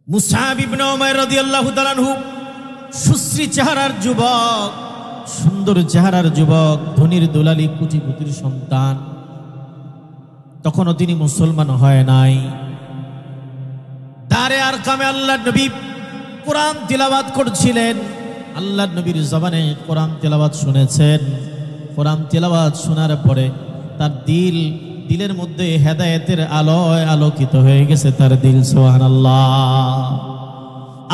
মুসআব ইবনে উমাইর রাদিয়াল্লাহু তাআলা আনহু সুশ্রী চেহারার যুবক, সুন্দর চেহারার যুবক, ধনির দুলালি কুচিপুতির সন্তান। তখনও তিনি মুসলমান হয় নাই। দারে আরকামে আল্লাহর নবী কোরআন তিলাওয়াত করছিলেন। আল্লাহর নবীর জবানে কোরআন তিলাওয়াত শুনেছেন। কোরআন তিলাওয়াত শোনার পরে তার দিলের মধ্যে হেদায়েতের আলোয় আলোকিত হয়ে গেছে তার দিল। সুবহানাল্লাহ।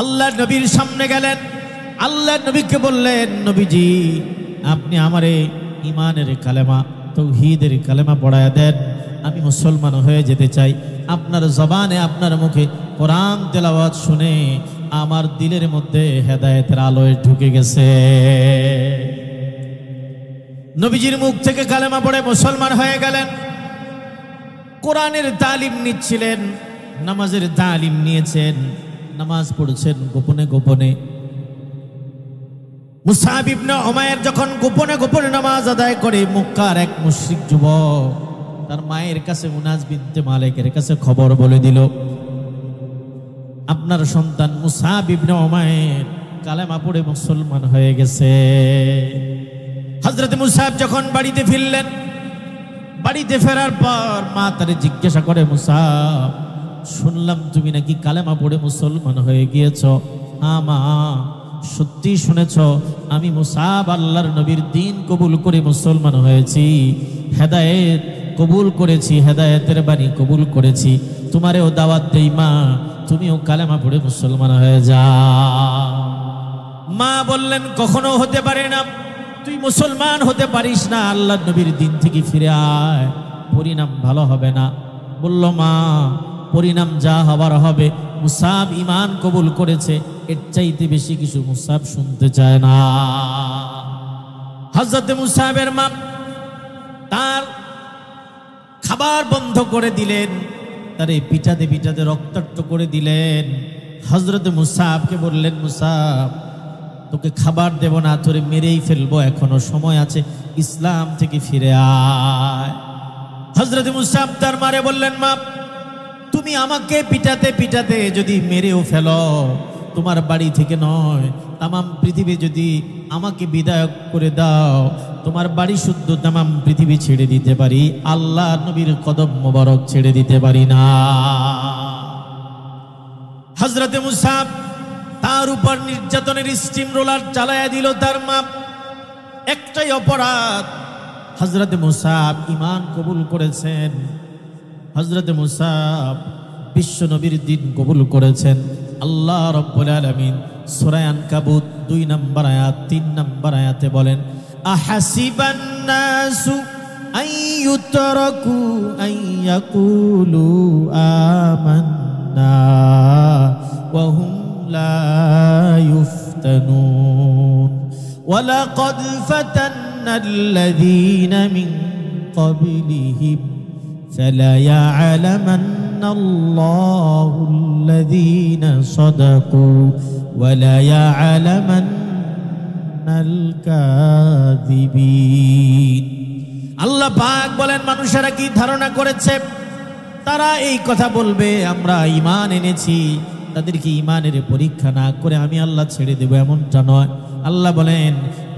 আল্লাহর নবীর সামনে গেলেন, আল্লাহর নবীকে বললেন, নবীজি আপনি আমারে ঈমানের কালেমা, তাওহীদের কালেমা পড়ায়া দেন, আমি মুসলমান হয়ে যেতে চাই। আপনার জবানে আপনার মুখে কোরআন তেলাওয়াত শুনে আমার দিলের মধ্যে হেদায়েতের আলোয় ঢুকে গেছে। নবীজির মুখ থেকে কালেমা পড়ে মুসলমান হয়ে গেলেন। কোরআনের তালিম নিচ্ছিলেন, নামাজের তালিম নিয়েছেন, নামাজ পড়ছেন গোপনে গোপনে। মুসআব ইবনে উমাইর যখন গোপনে গোপনে নামাজ আদায় করে, মক্কার এক মুশরিক যুবক তার মায়ের কাছে, মুনাজ বিনতে মালিকের কাছে খবর বলে দিল, আপনার সন্তান মুসআব ইবনে উমাইর কালেমা পড়ে মুসলমান হয়ে গেছে। হযরত মুসআব যখন বাড়িতে ফিরলেন, বাড়িতে ফেরার পর মা তারে জিজ্ঞাসা করে, মুসআব শুনলাম তুমি নাকি কালেমা পড়ে মুসলমান হয়ে গিয়েছ। হ্যাঁ মা, সত্যি শুনেছ, আমি মুসআব আল্লাহর নবীর দ্বীন কবুল করে মুসলমান হয়েছি, হেদায়েত কবুল করেছি, হেদায়েতের বাণী কবুল করেছি। তোমারেও দাওয়াত দেই মা, তুমিও কালেমা পড়ে মুসলমান হয়ে যাও। মা বললেন, কখনো হতে পারে না, তুই মুসলমান হতে পারিস না, আল্লাহর নবীর দ্বীন থেকে ফিরে আয়, পরিণাম ভালো হবে না। বলল, মা পরিণাম যা হবার হবে, মুসআব ঈমান কবুল করেছে, এর চাইতে বেশি কিছু মুসআব শুনতে চায় না। হযরত মুসআবের মা তার খাবার বন্ধ করে দিলেন, তারে পিটাতে পিটাতে রক্তাক্ত করে দিলেন। হযরত মুসআবকে বললেন, মুসআব তোকে খাবার দেব না, তোরে মেরেই ফেলবো, এখনো সময় আছে, ইসলাম থেকে ফিরে আয়। হযরত মুসআব তার মারে বললেন, মা তুমি আমাকে পিটাতে পিটাতে যদি মেরেও ফেলো, তোমার বাড়ি থেকে নয়, তামাম পৃথিবী যদি আমাকে বিদায় করে দাও, তোমার বাড়ি শুদ্ধ তামাম পৃথিবী ছেড়ে দিতে পারি, আল্লাহ নবীর কদম মোবারক ছেড়ে দিতে পারি না। হযরত মুসআব তার উপর নির্যাতনের স্টিম রোলার চালায়া দিল তার মা। একটাই অপরাধ, হযরত মুসআব ঈমান কবুল করেছেন, হযরত মুসআব বিশ্ব নবীর দ্বীন কবুল করেছেন। আল্লাহ রাব্বুল আলামিন সূরা আনকাবুত 2 নম্বর আয়াত 3 নম্বর আয়াতে বলেন, আহাসিবান নাসু আইয়ুতরাকু আইয়াকুলু আমান্না ওয়া হুম লা ইফতানুন ওয়ালাকাদ ফাতান্নাল্লাযীনা মিন ক্বাবলিহিম فَلَيَعْلَمَنَّ اللَّهُ الَّذِينَ صَدَقُوا وَلَيَعْلَمَنَّ الْكَاذِبِينَ। আল্লাহ পাক বলেন, মানুষেরা কি ধারণা করেছে, তারা এই কথা বলবে আমরা ঈমান এনেছি, তাদেরকে ঈমানের পরীক্ষা না করে আমি আল্লাহ ছেড়ে দেব, এমনটা নয়। আল্লাহ বলেন,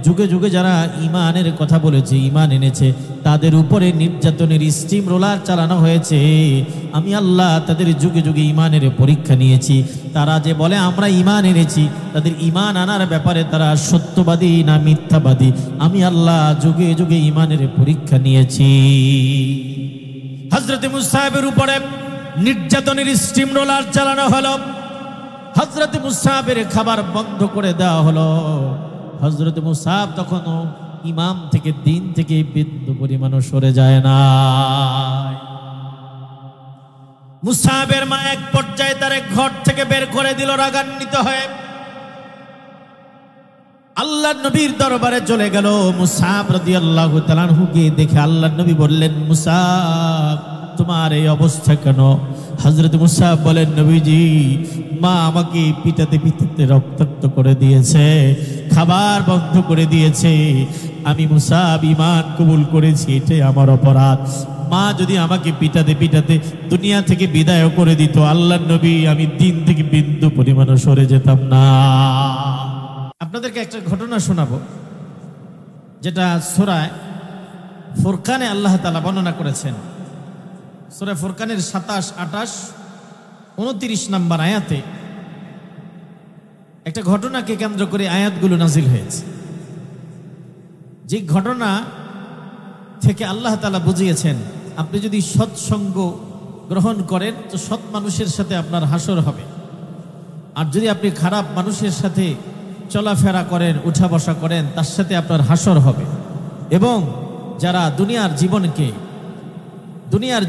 যুগে যুগে যারা ঈমানের কথা বলেছে, ঈমান এনেছে, তাদের উপরে নির্যাতনের স্টিম রোলার চালানো হয়েছে। আমি আল্লাহ তাদের যুগে যুগে ঈমানের পরীক্ষা নিয়েছি। তারা যে বলে আমরা ঈমান এনেছি, তাদের ঈমান আনার ব্যাপারে তারা সত্যবাদী না মিথ্যাবাদী, আমি আল্লাহ যুগে যুগে ঈমানের পরীক্ষা নিয়েছি। হযরত মুসআবের উপরে নির্যাতনের স্টিম রোলার চালানো হলো, হযরত মুসআবের খাবার বন্ধ করে দেওয়া হলো। হযরত মুসআব তখনও ইমাম থেকে দ্বীন থেকে বিন্দু পরিমাণও সরে যায় না। মুসআবের মা এক পর্যায়ে তার ঘর থেকে বের করে দিল রাগান্বিত হয়ে। আল্লাহর নবীর দরবারে চলে গেল। মুসআব রাদিয়াল্লাহু তাআলা আনহু কে দেখে আল্লাহর নবী বললেন, মুসআব তোমার এই অবস্থা কেন? হযরত মুসআব বলেন, নবীজি মা আমাকে পিটাতে পিটাতে রক্তাক্ত করে দিয়েছে, খাবার বন্ধ করে দিয়েছে, আমি মুসআব ঈমান কবুল করেছি, এটাই আমার অপরাধ। মা যদি আমাকে পিটাতে পিটাতে দুনিয়া থেকে বিদায় করে দিত, আল্লাহর নবী আমি দিন থেকে বিন্দু পরিমাণও সরে যেতাম না। আপনাদেরকে একটা ঘটনা শোনাবো, যেটা সূরা ফুরকানে আল্লাহ তাআলা বর্ণনা করেছেন। সূরা ফুরকানের 27, 28, 29 নম্বর আয়াতে একটা ঘটনাকে কেন্দ্র করে আয়াতগুলো নাজিল হয়েছে। যে ঘটনা থেকে আল্লাহ তাআলা বুঝিয়েছেন, আপনি যদি সৎসঙ্গ গ্রহণ করেন তো সৎ মানুষের সাথে আপনার হাসর হবে, আর যদি আপনি খারাপ মানুষের সাথে চলাফেরা করেন, উঠা বসা করেন, তার সাথে আপনার হাসর হবে। এবং যারা দুনিয়ার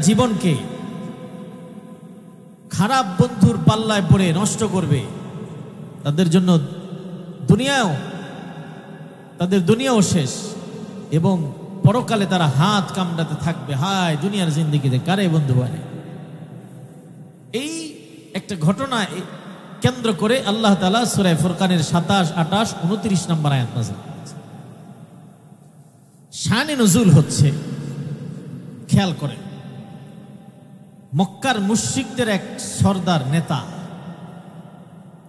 জীবনকে খারাপ বন্ধুর পাল্লায় পড়ে নষ্ট করবে, তাদের জন্য তাদের দুনিয়াও শেষ, এবং পরকালে তারা হাত কামড়াতে থাকবে, হায় দুনিয়ার জিন্দেগিতে কারে বন্ধু বলে। এই একটা ঘটনা কেন্দ্র করে আল্লাহ তাআলা সূরা ফুরকানের 27, 28, 29 নম্বর আয়াত নাযিল করেছেন। শানে নুজুল হচ্ছে, খেয়াল করেন, মক্কার মুশরিকদের এক সর্দার নেতা,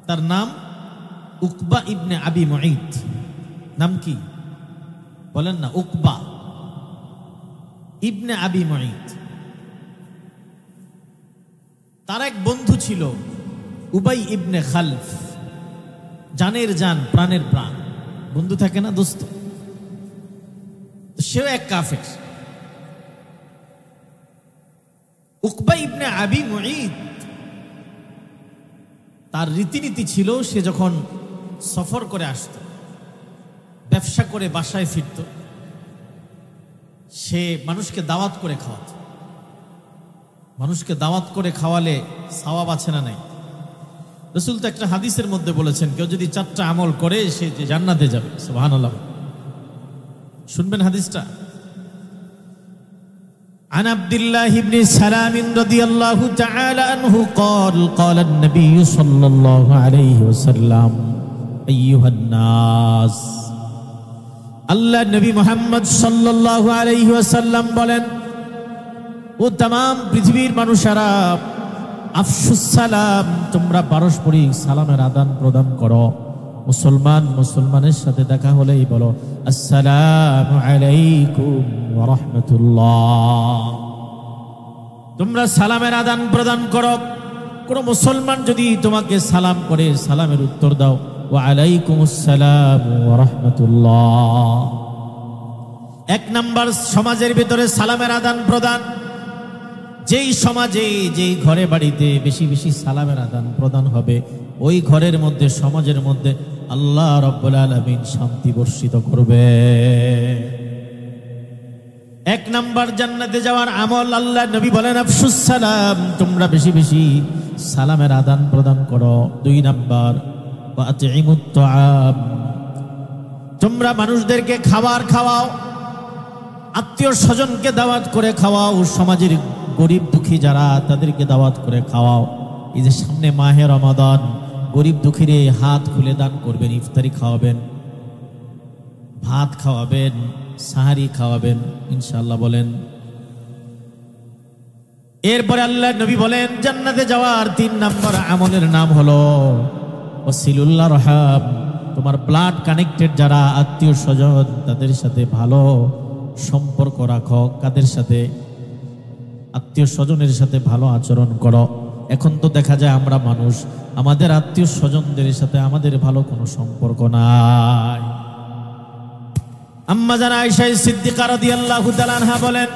তার নাম উকবা ইবনে আবি মুঈত। নাম কি বলেন না? উকবা ইবনে আবি মুঈত। তার এক বন্ধু ছিল উবাই ইবনে খালফ, জানের জান প্রাণের প্রাণ বন্ধু থাকে না, দোস্ত। সেও এক কাফের। উকবা ইবনে আবি মুঈত তার রীতিনীতি ছিল, সে যখন সফর করে আসত, ব্যবসা করে বাসায় ফিরত, সে মানুষকে দাওয়াত করে খাওয়াত। মানুষকে দাওয়াত করে খাওয়ালে সওয়াব আছে না নাই? রাসূল তো একটা হাদিসের মধ্যে বলেছেন, কেউ যদি 4টা আমল করে সে যে জান্নাতে যাবে। সুবহানাল্লাহ। শুনবেন হাদিসটা। عن عبد الله بن سلام رضي الله تعالى عنه قال قال النبي صلى الله عليه وسلم أيها الناس, আল্লাহ নবী মুহাম্মদ সাল্লাল্লাহু আলাইহি ওয়াসাল্লাম বলেন, ও तमाम পৃথিবীর মানুষেরা, আফশুস সালাম, তোমরা পারস্পরিক সালামের আদান প্রদান করো। মুসলমানের সাথে দেখা হলেই বলো আসসালামু আলাইকুম ওয়া রাহমাতুল্লাহ। তোমরা সালামের আদান প্রদান করো। কোন মুসলমান যদি তোমাকে সালাম করে, সালামের উত্তর দাও ওয়া আলাইকুমুস সালাম ওয়া রাহমাতুল্লাহ। এক নাম্বার সমাজের ভিতরে সালামের আদান প্রদান। যেই সমাজে, যেই ঘরে বাড়িতে বেশি বেশি সালামের আদান প্রদান হবে, ওই ঘরের মধ্যে, সমাজের মধ্যে আল্লাহ রাব্বুল আলামিন শান্তি বর্ষিত করবে। এক নাম্বার জান্নাতে যাওয়ার আমল, আল্লাহ নবী বলেন আফশুস সালাম, তোমরা বেশি বেশি সালামের আদান প্রদান করো। 2 নাম্বার ওয়া আতঈমুত তুআম, তোমরা মানুষদেরকে খাবার খাওয়াও, আত্মীয় স্বজনকে দাওয়াত করে খাওয়াও, সমাজের গরিব দুঃখী যারা তাদেরকে দাওয়াত করে খাওয়াও। এই যে সামনে মাহে রমাদান, গরিব দুঃখীর হাত খুলে দান করবেন, ইফতারি খাওয়াবেন, ভাত খাওয়াবেন, সাহারি খাওয়াবেন ইনশাআল্লাহ বলেন। এরপরে আল্লাহ নবী বলেন জান্নাতে যাওয়ার 3 নম্বর আমলের নাম হলো ওয়াসিলুল্লাহ রহাম, তোমার ব্লাড কানেক্টেড যারা আত্মীয় স্বজন তাদের সাথে ভালো সম্পর্ক রাখো। কাদের সাথে? আত্মীয় স্বজনের সাথে ভালো আচরণ করো। এখন তো দেখা যায় আমরা মানুষ, আমাদের আত্মীয় স্বজনদের সাথে আমাদের ভালো কোনো সম্পর্ক নাই। আম্মা জান আয়েশা সিদ্দিকা রাদিয়াল্লাহু তাআলা আনহা বলেন,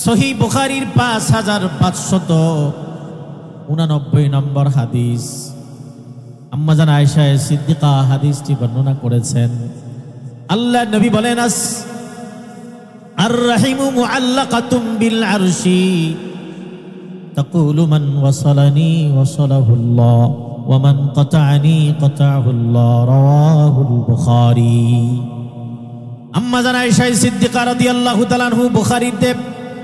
সহিহ বুখারীর 5589 নম্বর হাদিস, আম্মা জান আয়েশা সিদ্দিকা হাদিসটি বর্ণনা করেছেন। আল্লাহ নবী বলেন আর-রাহিমু মুআল্লাকাতুম বিল আরশি তাকুলু মান ওয়াসালানি ওয়াসালাহুল্লাহ ওয়া মান কাতাআনি কাতাআহুল্লাহ, রাওয়াহুল বুখারী। আম্মা জান আয়েশা সিদ্দিকা রাদিয়াল্লাহু তাআলা আনহু বুখারীতে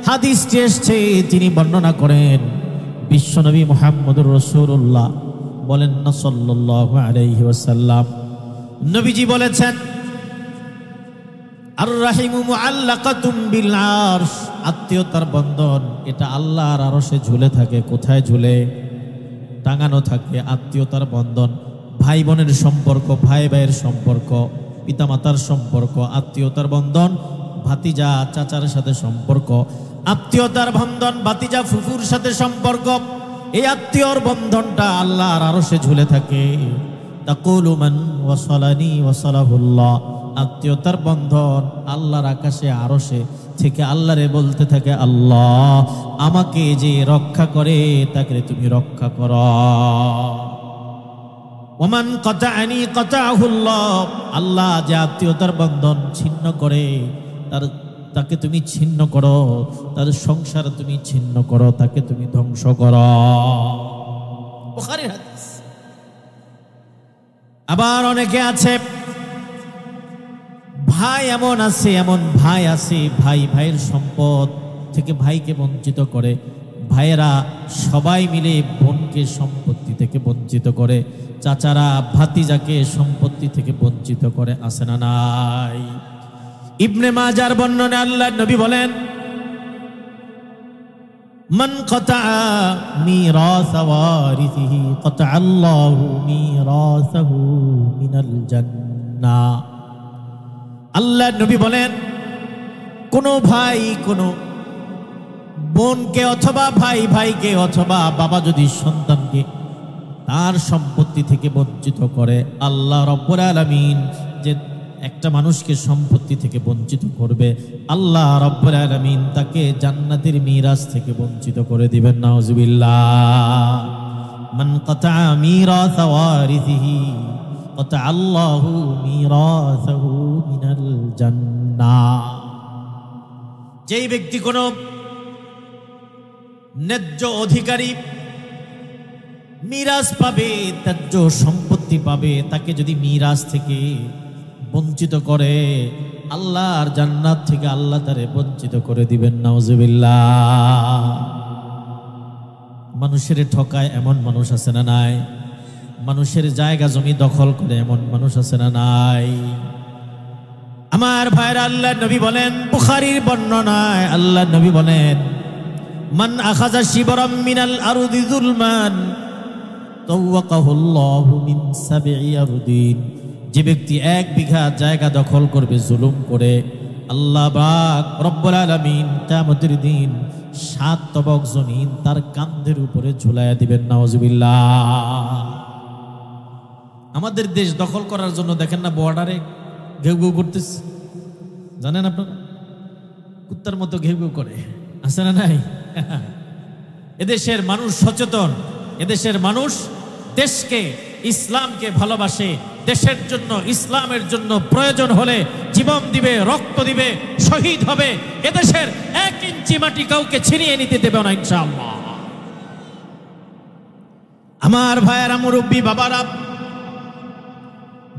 হাদিসটি এসেছে, তিনি বর্ণনা করেন বিশ্বনবী মুহাম্মদুর রাসূলুল্লাহ বলেন না সাল্লাল্লাহু আলাইহি ওয়াসাল্লাম, নবীজি বলেছেন আর রাহিমু মুআল্লাকাতুম বিল আরশ, আত্মীয়তার বন্ধন এটা আল্লাহর আরশে ঝুলে থাকে। কোথায় ঝুলে? টাঙানো থাকে। আত্মীয়তার বন্ধন, ভাই বোনের সম্পর্ক, ভাই ভাইয়ের সম্পর্ক, পিতামাতার সম্পর্ক, আত্মীয়তার বন্ধন, ভাতিজা চাচার সাথে সম্পর্ক, আত্মীয়তার বন্ধন ভাতিজা ফুফুর সাথে সম্পর্ক, এই আত্মীয়র বন্ধনটা আল্লাহর আরশে ঝুলে থাকে। তাকুলু মান ওয়াসালানি ওয়াসালাহুল্লাহ, আত্মীয়তার বন্ধন আল্লাহর আকাশে আরশে থেকে আল্লাহরে বলতে থাকে, আল্লাহ আমাকে যে রক্ষা করে তাকে তুমি রক্ষা করো। ওমান কাতাআনি কাতাআহুল্লাহ, আল্লাহ যে আত্মীয়তার বন্ধন ছিন্ন করে তাকে তুমি ছিন্ন করো, তার সংসার তুমি ছিন্ন করো, তাকে তুমি ধ্বংস করো। বুখারীর হাদিস। আবার অনেকে আছে ভাই, এমন ভাই আছে, ভাই ভাইয়ের সম্পদ থেকে ভাইকে বঞ্চিত করে। ভাইয়েরা সবাই মিলে বোনকে সম্পত্তি থেকে বঞ্চিত করে, চাচারা ভাতিজাকে সম্পত্তি থেকে বঞ্চিত করে। আছে না নাই? ইবনে মাজার বর্ণনায় আল্লাহর নবী বলেন, মান কাতাআ মিরাস ওয়ারিসিহি কাতাআ আল্লাহু মিরাসাহু মিনাল জান্নাহ। আল্লাহর নবী বলেন, কোন ভাই কোন বোনকে অথবা ভাই ভাইকে অথবা বাবা যদি সন্তানকে তার সম্পত্তি থেকে বঞ্চিত করে, আল্লাহ রাব্বুল আলামিন যে একটা মানুষকে সম্পত্তি থেকে বঞ্চিত করবে, আল্লাহ রাব্বুল আলামিন তাকে জান্নাতের মিরাস থেকে বঞ্চিত করে দিবেন। নাউজুবিল্লাহ। মান কাতাআ মিরাস ওয়ারিসিহি কাতাআ আল্লাহু মিরাসাহু মিনাল জান্নাহ। যেই ব্যক্তি কোন ন্যায্য অধিকারী মিরাস পাবে, ন্যায্য সম্পত্তি পাবে, তাকে যদি মিরাস থেকে বঞ্চিত করে, আল্লাহর জান্নাত থেকে আল্লাহ তারে বঞ্চিত করে দিবেন। নাউজুবিল্লাহ। মানুষের ঠকায় এমন মানুষ আছে না নাই? মানুষের জায়গা জমি দখল করে এমন মানুষ আছে না নাই? আমার ভাইরা, আল্লাহর নবী বলেন, বুখারীর বর্ণনায় আল্লাহর নবী বলেন, মান আখাযা শিবরাম মিনাল আরদি যুলমান তাওয়াকাহুল্লাহু মিন সাবঈ আরদিন। যে ব্যক্তি 1 বিঘা জায়গা দখল করবে জুলুম করে, আল্লাহ পাক রব্বুল আলামিন কিয়ামতের দিন 7 তবক জমিন তার কাঁধের উপরে ঝুলাইয়া দিবেন। নাউজুবিল্লাহ। আমাদের দেশ দখল করার জন্য দেখেন না বর্ডারে ঘেউ ঘেউ করতেছে, জানেন আপনারা? কুত্তার মতো ঘেউ ঘেউ করে, আছে না নাই? এদেশের মানুষ সচেতন, এদেশের মানুষ দেশকে ইসলামকে ভালোবাসে, দেশের জন্য ইসলামের জন্য প্রয়োজন হলে জীবন দিবে, রক্ত দিবে, শহীদ হবে। এদেশের 1 ইঞ্চি মাটি কাউকে ছিনিয়ে নিতে দেবে না ইনশাআল্লাহ। আমার ভাইয়েরা, মুরব্বী বাবারা,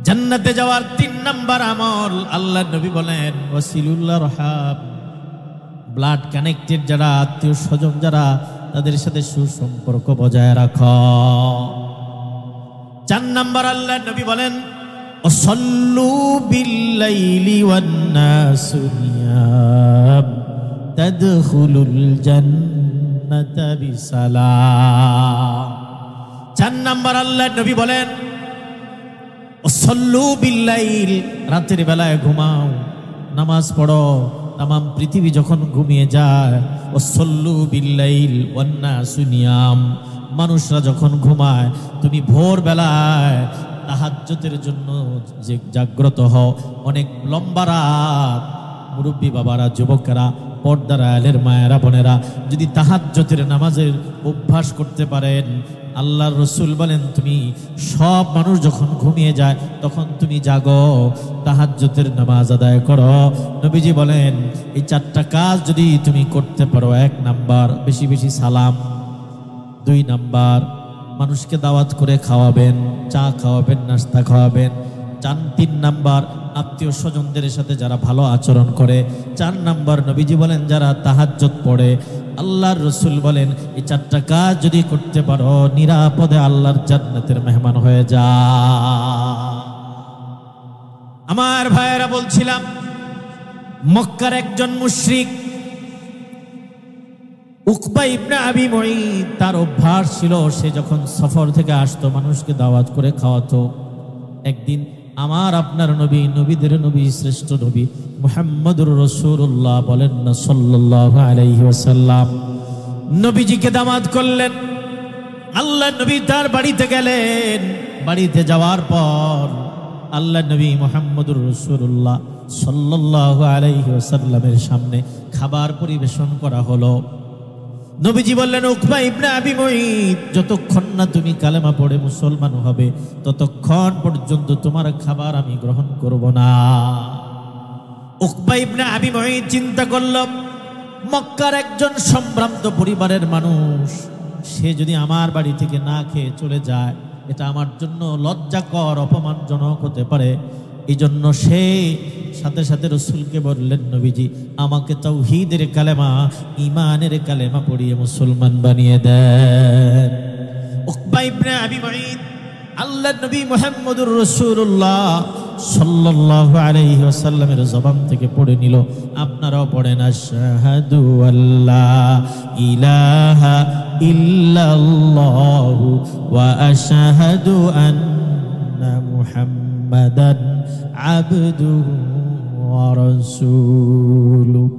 জান্নাতে যাওয়ার 3 নাম্বার আমল আল্লাহর নবী বলেন, ওয়াসিলুল্লাহ রহাম। ব্লাড কানেক্টেড যারা, আত্মীয় স্বজন যারা, তাদের সাথে সুসম্পর্ক বজায় রাখো। 4 নাম্বার আল্লাহর নবী বলেন, ওয়াসাল্লু বিল্লাইলি ওয়ান নাসু নিয়াম তাদখুলুল জান্নাতা বিসালাম। 4 নাম্বার আল্লাহর নবী বলেন, ওয়াসাল্লু বিল্লাইল, রাতের বেলায় ঘুমাও, নামাজ পড়ো। তামাম পৃথিবী যখন ঘুমিয়ে যায়, ওয়াসাল্লু বিল্লাইল ওয়ান নাসু নিয়াম, মানুষরা যখন ঘুমায় তুমি ভোর বেলায় তাহাজ্জুদের জন্য যে জাগ্রত হও। অনেক লম্বা রাত, মুরব্বী বাবারা, যুবকেরা, পর্দার আলের মায়েরা, বোনেরা, যদি তাহাজ্জুদের নামাজের অভ্যাস করতে পারেন, আল্লাহর রাসূল বলেন, তুমি সব মানুষ যখন ঘুমিয়ে যায় তখন তুমি জাগো, তাহাজ্জুদের নামাজ আদায় করো। নবীজি বলেন, এই 4টা কাজ যদি তুমি করতে পারো, 1 নাম্বার বেশি বেশি সালাম, 2 নাম্বার মানুষকে দাওয়াত করে খাওয়াবেন, চা খাওয়াবেন, নাস্তা খাওয়াবেন, 3 নাম্বার আত্মীয় স্বজনদের সাথে যারা ভালো আচরণ করে, 4 নাম্বার নবীজি বলেন যারা তাহাজ্জুদ পড়ে। আল্লাহর রাসূল বলেন, এই 4টা কাজ যদি করতে পারো, নিরাপদে আল্লাহর জান্নাতের মেহমান হয়ে যা। আমার ভাইয়েরা, বলছিলাম মক্কার একজন মুশরিক উকবা ইবনে আবি মুঈত, তার অভ্যাস ছিল সে যখন সফর থেকে আসতো মানুষকে দাওয়াত করে খাওয়াতো। একদিন আমার আপনার নবী, নবীদের নবী, শ্রেষ্ঠ নবী মুহাম্মদুর রাসূলুল্লাহ বলেন না সাল্লাল্লাহু আলাইহি ওয়াসাল্লাম, নবীজিকে দাওয়াত করলেন। আল্লাহ নবী তার বাড়িতে গেলেন। বাড়িতে যাওয়ার পর আল্লাহ নবী মুহাম্মদুর রাসূলুল্লাহ সাল্লাল্লাহু আলাইহি ওয়াসাল্লামের সামনে খাবার পরিবেশন করা হলো। নবীজি বললেন, উকবা ইবনে আবি মুঈত, যতক্ষণ না তুমি কালেমা পড়ে মুসলমান হবে ততক্ষণ পর্যন্ত তোমার খাবার আমি গ্রহণ করব না। উকবা ইবনে আবি মুঈত চিন্তা করল, মক্কার একজন সম্ভ্রান্ত পরিবারের মানুষ, সে যদি আমার বাড়ি থেকে না খেয়ে চলে যায় এটা আমার জন্য লজ্জাকর, অপমানজনক হতে পারে। এই জন্য সে সাথে সাথে রসুলকে বললেন, নবীজি আমাকে তাওহীদের কালেমা, ঈমানের কালেমা পড়িয়ে মুসলমান বানিয়ে দেন। উকবা ইবনে আবি মুঈত আল্লাহর নবী মুহাম্মদুর রাসূলুল্লাহ সাল্লাল্লাহু আলাইহি ওয়াসাল্লামের জবান থেকে পড়ে নিল। আপনারাও পড়েন, আশহাদু আল্লা ইলাহা ইল্লাল্লাহু ওয়া আশহাদু আন্না মুহাম্মাদান আবদুহু ওয়া রাসূলুহু।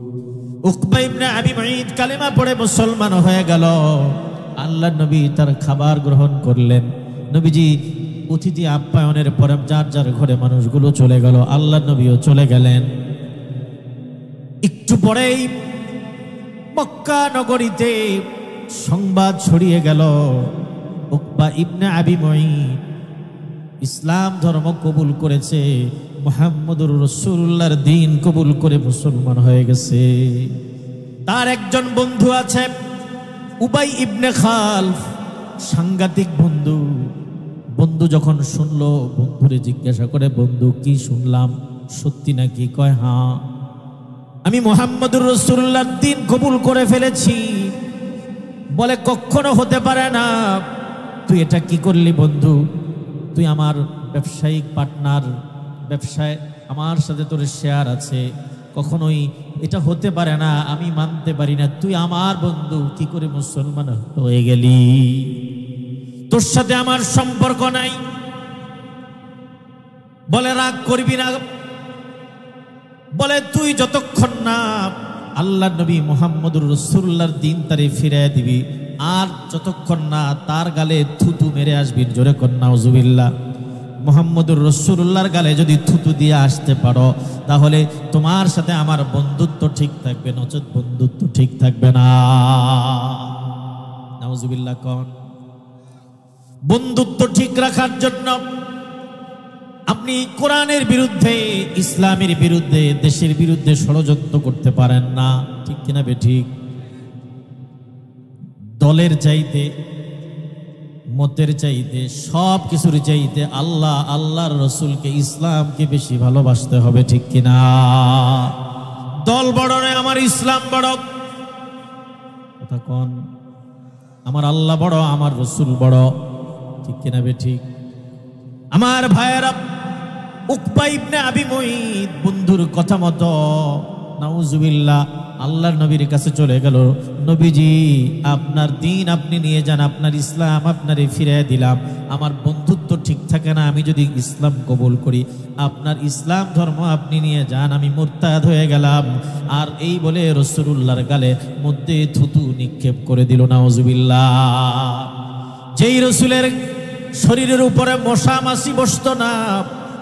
উকবা ইবনে আবি মুঈত কালেমা পড়ে মুসলমান হয়ে গেল। আল্লাহর নবী তার খাবার গ্রহণ করলেন। নবীজি অতিথি আপ্যায়নের পরে যার যার ঘরে মানুষগুলো চলে গেল, আল্লাহর নবীও চলে গেলেন। একটু পরেই মক্কা নগরীতে সংবাদ ছড়িয়ে গেল, উকবা ইবনে আবি মুঈত ইসলাম ধর্ম কবুল করেছে, মুহাম্মদুর রাসূলুল্লাহর দ্বীন কবুল করে মুসলমান হয়ে গেছে। তার একজন বন্ধু আছে উবাই ইবনে খালফ, সাংঘাতিক বন্ধু। বন্ধু যখন শুনলো, বন্ধুরে জিজ্ঞাসা করে, বন্ধু কি শুনলাম, সত্যি নাকি? কয় হ্যাঁ, আমি মুহাম্মদুর রাসূলুল্লাহর দ্বীন কবুল করে ফেলেছি। বলে কখনো হতে পারে না, তুই এটা কি করলি বন্ধু? তুই আমার ব্যবসায়িক পার্টনার, ব্যবসায় আমার সাথে তোর শেয়ার আছে, কখনোই এটা হতে পারে না, আমি মানতে পারি না। তুই আমার বন্ধু, কি করে মুসলমান হয়ে গেলি? তোর সাথে আমার সম্পর্ক নাই। বলে রাগ করবি না। বলে তুই যতক্ষণ না আল্লাহ নবী মুহাম্মদুর রাসূলুল্লাহর দ্বীন তারে ফিরিয়ে দিবি, আর যতক্ষণ না তার গালে থুতু মেরে আসবি। জোরে কর নাউজুবিল্লাহ। মুহাম্মদুর রাসূলুল্লাহর গালে যদি থুতু দিয়ে আসতে পারো তাহলে তোমার সাথে আমার বন্ধুত্ব ঠিক থাকবে, নচেত বন্ধুত্ব ঠিক থাকবে না। নাউজুবিল্লাহ। কোন বন্ধুত্ব ঠিক রাখার জন্য আপনি কোরআনের বিরুদ্ধে, ইসলামের বিরুদ্ধে, দেশের বিরুদ্ধে ষড়যন্ত্র করতে পারেন না, ঠিক কিনা বেঠিক? দলের চাইতে, মতের চাইতে, সব কিছুর চাইতে আল্লাহ, আল্লাহর রসুলকে, ইসলামকে বেশি ভালোবাসতে হবে, ঠিক কিনা? দল বড় নয়, আমার ইসলাম বড়। কথা কোন? আমার আল্লাহ বড়, আমার রসুল বড়, ঠিক কিনা বেঠিক? আমার ভাইয়েরা, উকবা ইবনে আবি মুঈত বন্ধুর কথা মতো নাউজুবিল্লাহ আল্লাহর নবীর কাছে চলে গেল। নবীজি আপনার দ্বীন আপনি নিয়ে যান, আপনার ইসলাম আপনারে ফিরিয়ে দিলাম। আমার বন্ধুত্ব ঠিক থাকে না, আমি যদি ইসলাম কবুল করি, আপনার ইসলাম ধর্ম আপনি নিয়ে যান, আমি মুরতাদ হয়ে গেলাম। আর এই বলে রাসূলুল্লাহর গালে মধ্যে থুতু নিক্ষেপ করে দিল। নাউজুবিল্লাহ। যেই রসুলের শরীরের উপরে মশা মাছি বসতো না,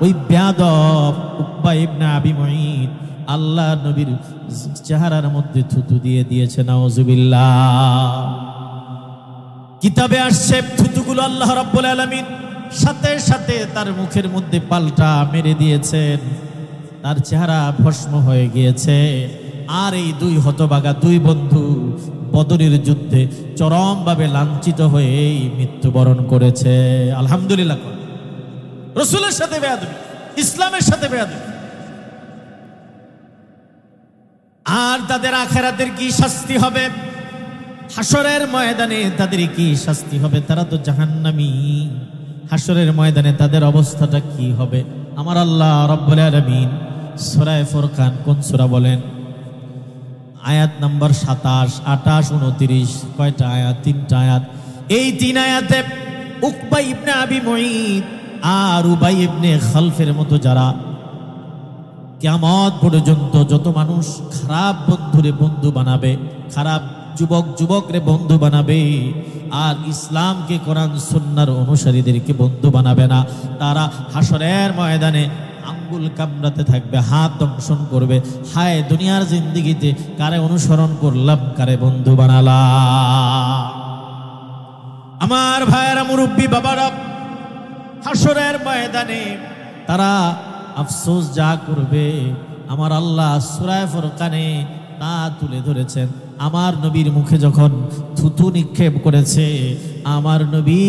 ওই বেয়াদব উকবা ইবনে আবি মুঈত আল্লাহ নবীর চেহারার মধ্যে থুতু দিয়ে দিয়েছে। নাউজুবিল্লাহ। কিতাবে আসছে থুতুগুলো আল্লাহ রাব্বুল আলামিন সাথে সাথে তার মুখের মধ্যে পাল্টা মেরে দিয়েছেন, তার চেহারা ভস্ম হয়ে গিয়েছে। আর এই দুই হতভাগা দুই বন্ধু বদরের যুদ্ধে চরমভাবে লাঞ্ছিত হয়ে মৃত্যুবরণ করেছে। আলহামদুলিল্লাহ। রসুলের সাথে বেয়াদবি, ইসলামের সাথে বেয়াদবি। আর তাদের আখিরাতের কি শাস্তি হবে, হাসরের ময়দানে তাদের কি শাস্তি হবে? তারা তো জাহান্নামী। হাসরের ময়দানে তাদের অবস্থাটা কি হবে? আমার আল্লাহ রাব্বুল আলামিন সূরা ফুরকান কোন সূরা বলেন? আয়াত নাম্বার 27, 28, 29, কয়টা আয়াত? 3টা আয়াত। এই 3 আয়াতে উকবা ইবনে আবি মুঈত আর উবাই ইবনে খালফের মতো যারা কিয়ামত পর্যন্ত যত মানুষ খারাপ বন্ধুরে বন্ধু বানাবে, খারাপ যুবকরে বন্ধু বানাবে, আর ইসলামকে কোরআন সুন্নাহর অনুসারীদেরকে বন্ধু বানাবে না, তারা হাসরের ময়দানে আঙ্গুল কামড়াতে থাকবে, হাত দংশন করবে। হায় দুনিয়ার জিন্দেগিতে কারে অনুসরণ করলাম, কারে বন্ধু বানালাম। আমার ভাইয়েরা, মুরব্বী বাবারা, হাসরের ময়দানে তারা আফসোস যা করবে, আমার আল্লাহ সূরা ফুরকানে তা তুলে ধরেছেন। আমার নবীর মুখে যখন থুতু নিক্ষেপ করেছে, আমার নবী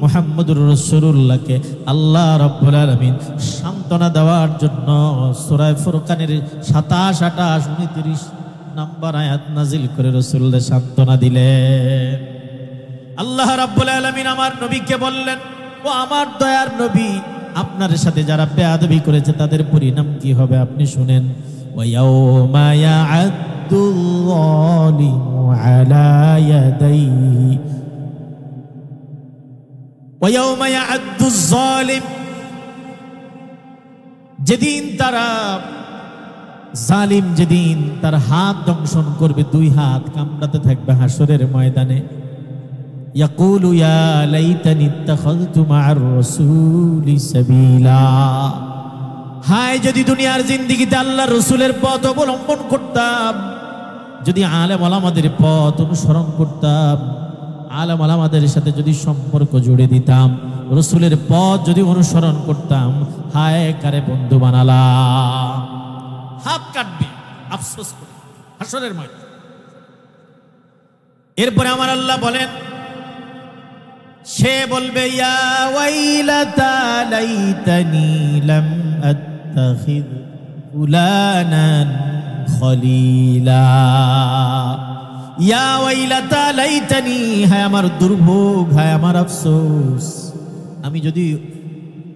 মুহাম্মদুর রাসূলুল্লাহকে আল্লাহ রাব্বুল আলামিন সান্ত্বনা দেওয়ার জন্য সূরা ফুরকানের 27, 28, 29 নম্বর আয়াত নাজিল করে রাসূলকে সান্ত্বনা দিলেন। আল্লাহ রাব্বুল আলামিন আমার নবীকে বললেন, ও আমার দয়ার নবী, আপনার সাথে যারা বেয়াদবি করেছে তাদের পরিণাম কি হবে আপনি শুনেন। ওয়ায়াউমা ইয়া'আদ্দুল যালিমু আলা ইয়াদাইহি, ওয়ায়াউমা ইয়া'আদ্দুজ যালিম, যেদিন তারা জালিম, যেদিন তার হাত দংশন করবে, 2 হাত কামড়াতে থাকবে হাসরের ময়দানে। ইয়াকুলু ইয়া লাইতানি ইত্তাখাযতু মা'আর রাসূলি সাবিলা, হায় যদি দুনিয়ার জিন্দেগিতে আল্লাহর রাসূলের পথ অবলম্বন করতাম, যদি আলেম ওলামাদের পথ অনুসরণ করতাম, আলেম ওলামাদের সাথে যদি সম্পর্ক জুড়ে দিতাম, রাসূলের পথ যদি অনুসরণ করতাম, হায় কারে বন্ধু বানালাম। হাত কাটবে আফসোস করে হাসরের ময়দানে। এরপরে আমার আল্লাহ বলেন, সে বলবে ইয়া ওয়াইলাতা লাইতানি লাম আত্তাখিয ফুলানান খলিলা, ইয়া ওয়াইলাতা লাইতানি, হায় আমার দুর্ভোগ, হায় আমার আফসোস, আমি যদি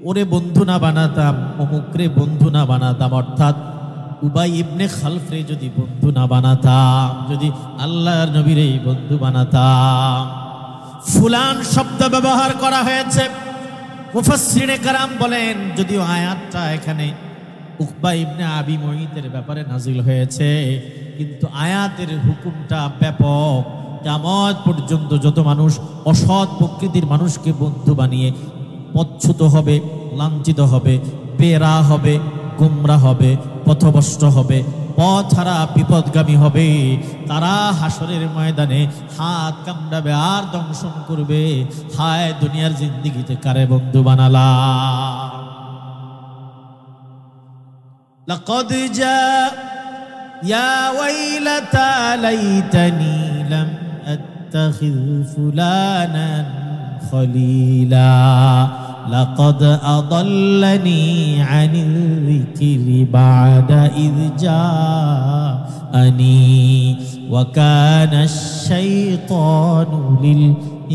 ওরে বন্ধু না বানাতাম, অমুকরে বন্ধু না বানাতাম, অর্থাৎ উবাই ইবনে খালফরে যদি বন্ধু না বানাতাম, যদি আল্লাহর নবীরে বন্ধু বানাতাম। ফুলান শব্দ ব্যবহার করা হয়েছে, মুফাসসিরে কেরাম বলেন, যদিও আয়াতটা এখানে উকবা ইবনে আবি মুঈতের ব্যাপারে নাজিল হয়েছে, কিন্তু আয়াতের হুকুমটা ব্যাপক। কিয়ামত পর্যন্ত যত মানুষ অসৎ প্রকৃতির মানুষকে বন্ধু বানিয়ে পথচ্যুত হবে, লাঞ্ছিত হবে, বেরা হবে, গুমরা হবে, পথভ্রষ্ট হবে, পথ হারা বিপদগামী হবে, তারা হাসরের ময়দানে হাত কামড়াবে আর দংশন করবে, হায় দুনিয়ার জিন্দেগিতে কারে বন্ধু বানালা। লাকাদ জা ইয়া ওয়াইলাতা লাইতানি লাম আত্তাখিয ফুলানান খলিলা লাকাদ আদাল্লানি আনিল যিকরি বা'দা ইয জাআনি ওয়া কানাশ শাইতানু লিল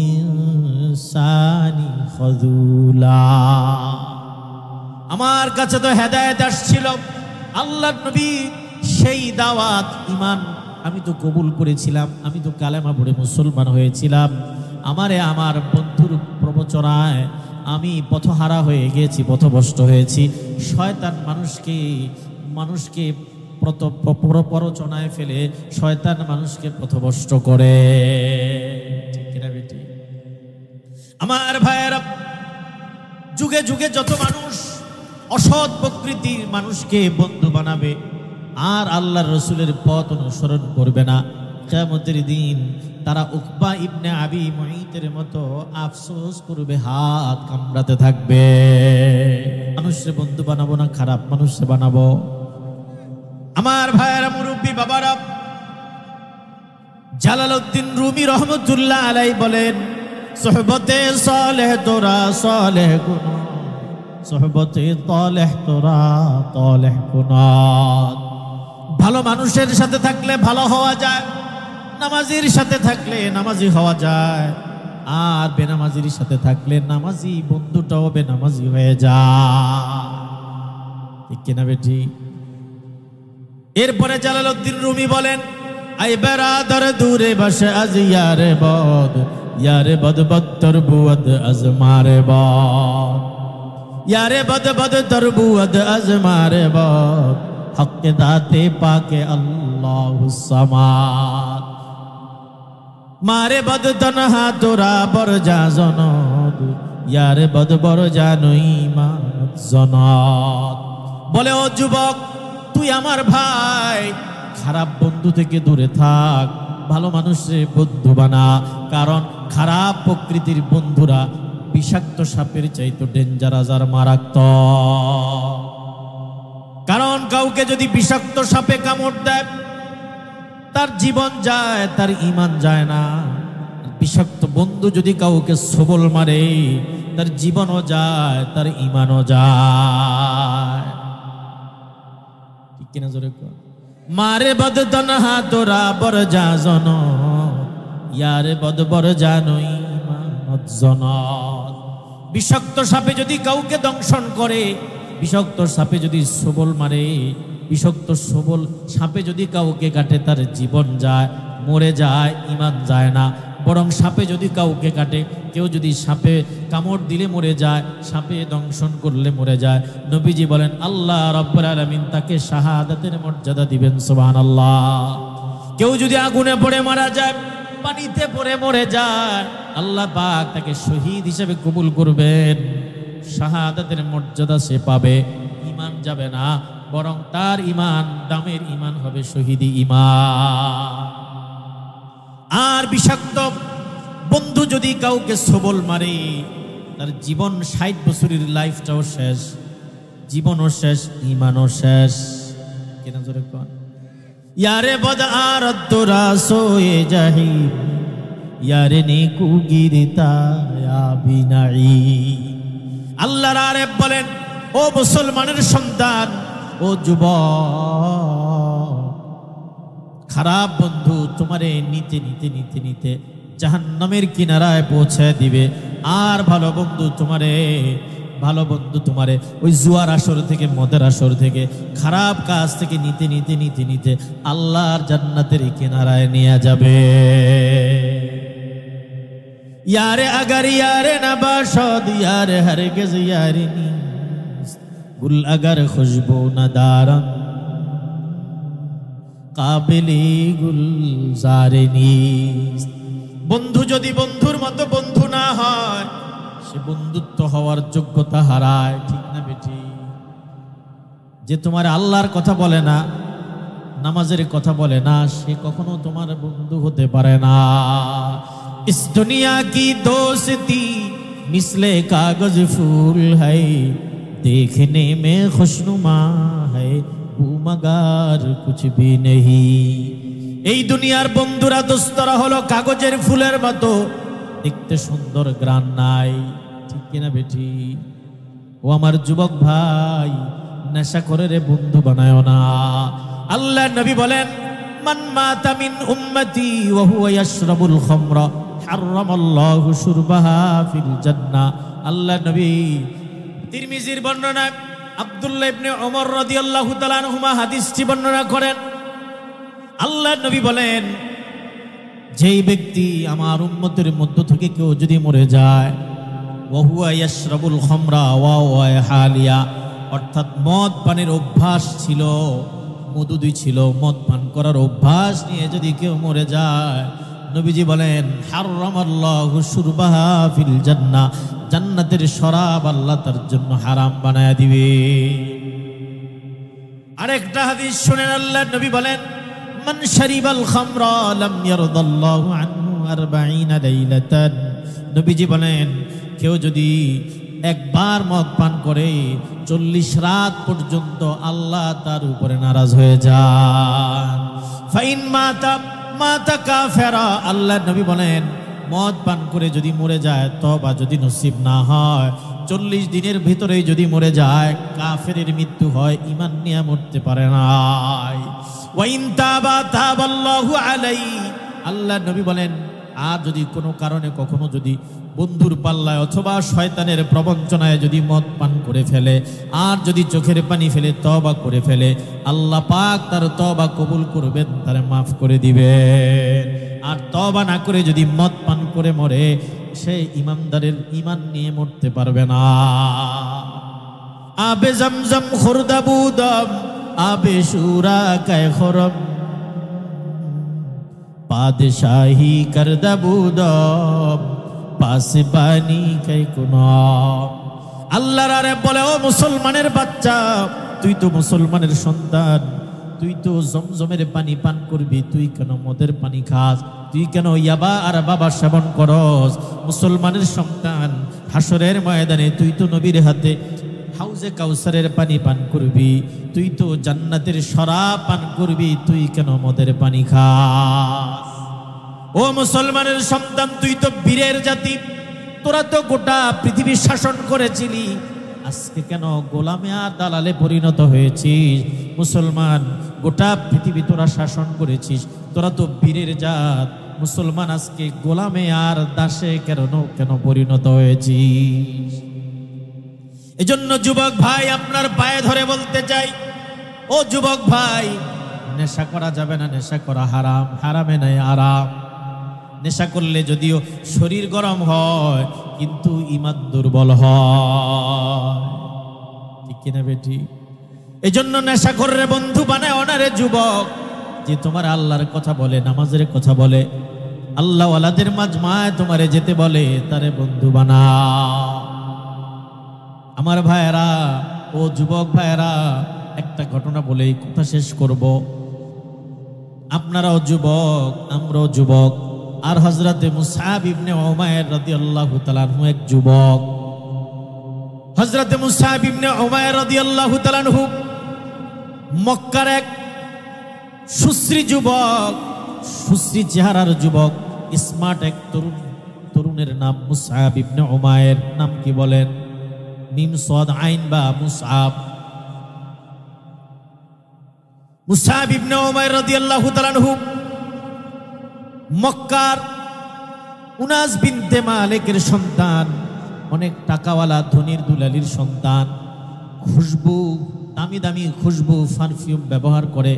ইনসানি খাযুলা। আমার কাছে তো হেদায়েত আসছিল, আল্লাহর নবী সেই দাওয়াত ঈমান আমি তো কবুল করেছিলাম, আমি তো কালেমা পড়ে মুসলমান হয়েছিলাম, আমারে আমার বন্ধুর প্রবচনায় আমি পথহারা হয়ে গেছি, পথভ্রষ্ট হয়েছি। শয়তান মানুষকে প্ররোচনায় ফেলে শয়তান মানুষকে পথভ্রষ্ট করে, ঠিক কিনা বেটি? আমার ভাইয়েরা, যুগে যুগে যত মানুষ অসৎ প্রকৃতির মানুষকে বন্ধু বানাবে আর আল্লাহর রাসূলের পথ অনুসরণ করবে না, কিয়ামতের দিন তারা উকবা ইবনে আবি মুঈতের মতো আফসোস করবে, হাত কামড়াতে থাকবে। মানুষকে বন্ধু বানাবো না, খারাপ মানুষকে বানাবো। আমার ভাইয়েরা, মুরব্বী বাবারা, জালালউদ্দিন রুমি রহমতুল্লাহ আলাইহি বলেন, সোহবতে সালেহ তোরা সালেহ গুণ, সোহবতে তালেহ তোরা তালেহ গুনাত। ভালো মানুষের সাথে থাকলে ভালো হওয়া যায়, নামাজির সাথে থাকলে নামাজি হওয়া যায়, আর বেনামাজির সাথে থাকলে নামাজি বন্ধুটাও বেনামাজি হয়ে যায়, ঠিক কিনা বেটি? এরপরে জালালউদ্দিন রুমি বলেন, আই বেরাদার দূরে বসে আজ ইয়ারে বদ বদ তরবুদ আজ মারে বদ, यारे बद बद तरबूद अजमारे बद हक दाते पाके अल्लाह समाद मारे बद तनहा तोरा बर जा जनद यारे बद बर जानो ईमान जनद। বলে ও যুবক, তুই আমার ভাই, খারাপ বন্ধু থেকে দূরে থাক, ভালো মানুষের বন্ধু বানা, কারণ খারাপ প্রকৃতির বন্ধুরা বিষাক্ত সাপের চাইতো ডেঞ্জারাস আর মারাত্মক। কারণ কাউকে যদি বিষাক্ত সাপে কামড় দেয় তার জীবন যায়, তার ঈমান যায় না। বিষাক্ত বন্ধু যদি কাউকে সবল মারে তার জীবনও যায়, তার ঈমানও যায়। ঠিক কিনা জোরে কর। মারে বদ তনহা তোরা বর যা জন ইয়ারে বদ বর জানোই বিষাক্ত সাপে যদি কাউকে দংশন করে, বিষাক্ত সাপে যদি সবল মারে, বিষাক্ত সবল সাপে যদি কাউকে কাটে তার জীবন যায়, মরে যায়, ঈমান যায় না। বরং সাপে যদি কাউকে কাটে, কেউ যদি সাপে কামড় দিলে মরে যায়, সাপে দংশন করলে মরে যায়, নবীজি বলেন আল্লাহ রাব্বুল আলামিন তাকে শাহাদাতের মর্যাদা দিবেন, সুবহানাল্লাহ। কেউ যদি আগুনে পড়ে মারা যায়, পানিতে পড়ে মরে যায়, আল্লাহ পাক তাকে শহীদ হিসেবে কবুল করবেন, শাহাদাতের মর্যাদা সে পাবে, ঈমান যাবে না, বরং তার ঈমান দামের ঈমান হবে, শহীদি ঈমান। আর বিষাক্ত বন্ধু যদি কাউকে সবল মারে তার জীবন 60 বছরের লাইফটাও শেষ, জীবনও শেষ, ঈমানও শেষ। কেন জোরে কোন यारे बद आरत तोरा सोए जहीम यारे नेकू गिरता या बिनाई। আল্লাহর আরেফ বলেন, ও মুসলমানের সন্তান, ও যুবক, খারাপ বন্ধু তোমারে নিতে নিতে নিতে নিতে জাহান্নামের কিনারায় পৌঁছে দিবে। আর ভালো বন্ধু তোমারে ওই জুয়ার আসর থেকে, মদের আসর থেকে, খারাপ কাজ থেকে নিতে নিতে নিতে নিতে আল্লাহর জান্নাতের কিনারায় নিয়ে যাবে। यारे अगर यारे नबाशद यारे हरगिज यारे नीस गुल अगर खुशबू न दारम काबिली गुलजारे नीस। বন্ধু যদি বন্ধুর মতো বন্ধু না হয় সে বন্ধুত্ব হওয়ার যোগ্যতা হারায়। ঠিক না বেটি? যে তোমার আল্লাহর কথা বলে না, নামাজের কথা বলে না, সে কখনো তোমার বন্ধু হতে পারে না। इस दुनिया की दोस्ती मिसले कागज फूल है देखने में खुशनुमा है वो मगर कुछ भी नहीं। এই দুনিয়ার বন্ধুরা দোস্তরা হলো কাগজের ফুলের মতো, দেখতে সুন্দর, গ্রান নাই। ঠিক কিনা বেটি? ও আমার যুবক ভাই, নেশা করে রে বন্ধু বানায়ো না। আল্লাহ নবী বলেন, মান মাতা মিন উম্মতি ওয়া হুয়া ইয়াশরাবুল খামরা হারামাল্লাহু শুরবাহা ফিল জান্নাহ। আল্লাহ নবী তিরমিজির বর্ণনা আব্দুল্লাহ ইবনে ওমর রাদিয়াল্লাহু তাআলা আনহুমা হাদিসটি বর্ণনা করেন। আল্লাহ নবী বলেন, যেই ব্যক্তি আমার উম্মতের মধ্য থেকে কেউ যদি মরে যায়, ওয়া হুয়া ইয়াশরাবুল খামরা ওয়া ওয়া হালিয়া, অর্থাৎ মদ পানের অভ্যাস ছিল, মদুদি ছিল, মদ পান করার অভ্যাস নিয়ে যদি কেউ মরে যায়, নবীজি বলেন হারামাল্লাহু শুরবাহা ফিল জান্নাহ, জান্নাতের শরাব আল্লাহ তার জন্য হারাম বানায়া দিবে। আরেকটা হাদিস শুনেন, আল্লাহ নবী বলেন, মান শারিবাল খামরা লাম ইয়ারদাল্লাহু আনহু 40 লাইলাতান। নবীজি বলেন, কেউ যদি একবার মদ পান করে 40 রাত পর্যন্ত আল্লাহ তার উপরে নারাজ হয়ে যান। ফাইন মাতা কাফেরা, আল্লাহ নবী বলেন, মদ পান করে যদি মরে যায়, তওবা যদি নসিব না হয়, 40 দিনের ভিতরে যদি মরে যায়, কাফেরের মৃত্যু হয়, ঈমান নিয়ে মরতে পারে না। ওয়াইন তাবা তাবাল্লাহু আলাইহি, আল্লাহ নবী বলেন, আর যদি কোনো কারণে কখনো যদি বন্ধুর পাল্লায় অথবা শয়তানের প্রবঞ্চনায় যদি মদ পান করে ফেলে আর যদি চোখের পানি ফেলে তওবা করে ফেলে, আল্লাহ পাক তার তওবা কবুল করবেন, তারে মাফ করে দিবেন। আর তওবা না করে যদি মদ পান করে মরে, সে ইমানদারের ইমান নিয়ে মরতে পারবে না। আবে জমজম খুরদাবুদম আবে শুরা কায় খরম পাদশাহী করদাবুদম পাসবানি কায় কুনাম। আল্লাহর আরে বলে, ও মুসলমানের বাচ্চা, তুই তো মুসলমানের সন্তান, তুই তো জমজমের পানি পান করবি, তুই কেন মদের পানি খাস? তুই কেন ইয়াবা আর বাবা সেবন করস? মুসলমানের সন্তান, হাসরের ময়দানে তুই তো নবীর হাতে হাউজে কাউসারের পানি পান করবি, তুই তো জান্নাতের শরাব পান করবি, তুই কেন মদের পানি খাস? ও মুসলমানের সন্তান, তুই তো বীরের জাতি, তোরা তো গোটা পৃথিবী শাসন করেছিলি, আজকে কেন গোলামে আর দালালে পরিণত হয়েছিস? মুসলমান, গোটা পৃথিবী তোরা শাসন করেছিস, তোরা তো বীরের জাত, মুসলমান আজকে গোলামে আর দাসে কেন পরিণত হয়েছিস? এজন্য যুবক ভাই, আপনার পায়ে ধরে বলতে চাই, ও যুবক ভাই, নেশা করা যাবে না, নেশা করা হারাম, হারামে নাই আরাম। নেশা করলে যদিও শরীর গরম হয়, কিন্তু ঈমান দুর্বল হয়, ঠিক কিনা বেটি? এজন্য নেশা করে বন্ধু বানায় অনারে যুবক, যে তোমার আল্লাহর কথা বলে, নামাজের কথা বলে, আল্লাহ ওয়ালাদের মাজমায় তোমারে যেতে বলে, তারে বন্ধু বানা। আমার ভাইয়েরা, ও যুবক ভাইয়েরা, একটা ঘটনা বলে কথা শেষ করব। আপনারাও যুবক, আমরাও যুবক, আর হযরতে মুসআব ইবনে উমাইর রাদিয়াল্লাহু তাআলা আনহু এক যুবক। হযরতে মুসআব ইবনে উমাইর রাদিয়াল্লাহু তাআলা আনহু মক্কার এক সুশ্রী যুবক, সুশ্রী চেহারার যুবক, স্মার্ট এক তরুণের নাম মুসআব ইবনে উমাইর। নাম কি বলেন? মিম সাদ আইন বা মুসআব। মুসআব ইবনে উমাইর রাদিয়াল্লাহু তাআলা আনহু মক্কার উনাস বিনতে মালিকের সন্তান, অনেক টাকাওয়ালা ধনীর দুলালির সন্তান। খুশবু, দামি দামি খুশবু পারফিউম ব্যবহার করে,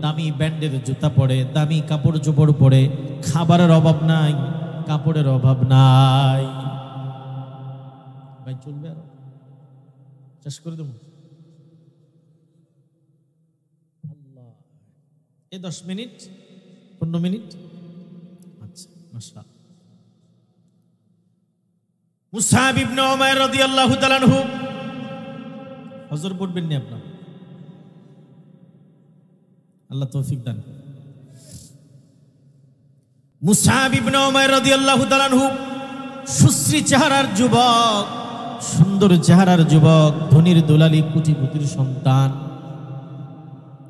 দামি ব্র্যান্ডের জুতা পরে, দামি কাপড় চোপড় পরে, খাবারের অভাব নাই, কাপড়ের অভাব নাই। ভাই চলবে, আর শেষ করে দেব। আল্লাহ, এই 10 মিনিট 15 মিনিট। আচ্ছা, মাশাআল্লাহ। মুসআব ইবনে উমাইর রাদিয়াল্লাহু তাআলা আনহু, হযর পড়বেন নি আপনারা? আল্লাহ তৌফিক দান। মুসআব ইবনে উমাইর রাদিয়াল্লাহু তাআলা আনহু সুশ্রী চেহারার যুবক, সুন্দর চেহারার যুবক, ধনীর দুলালি কোটিপতির সন্তান।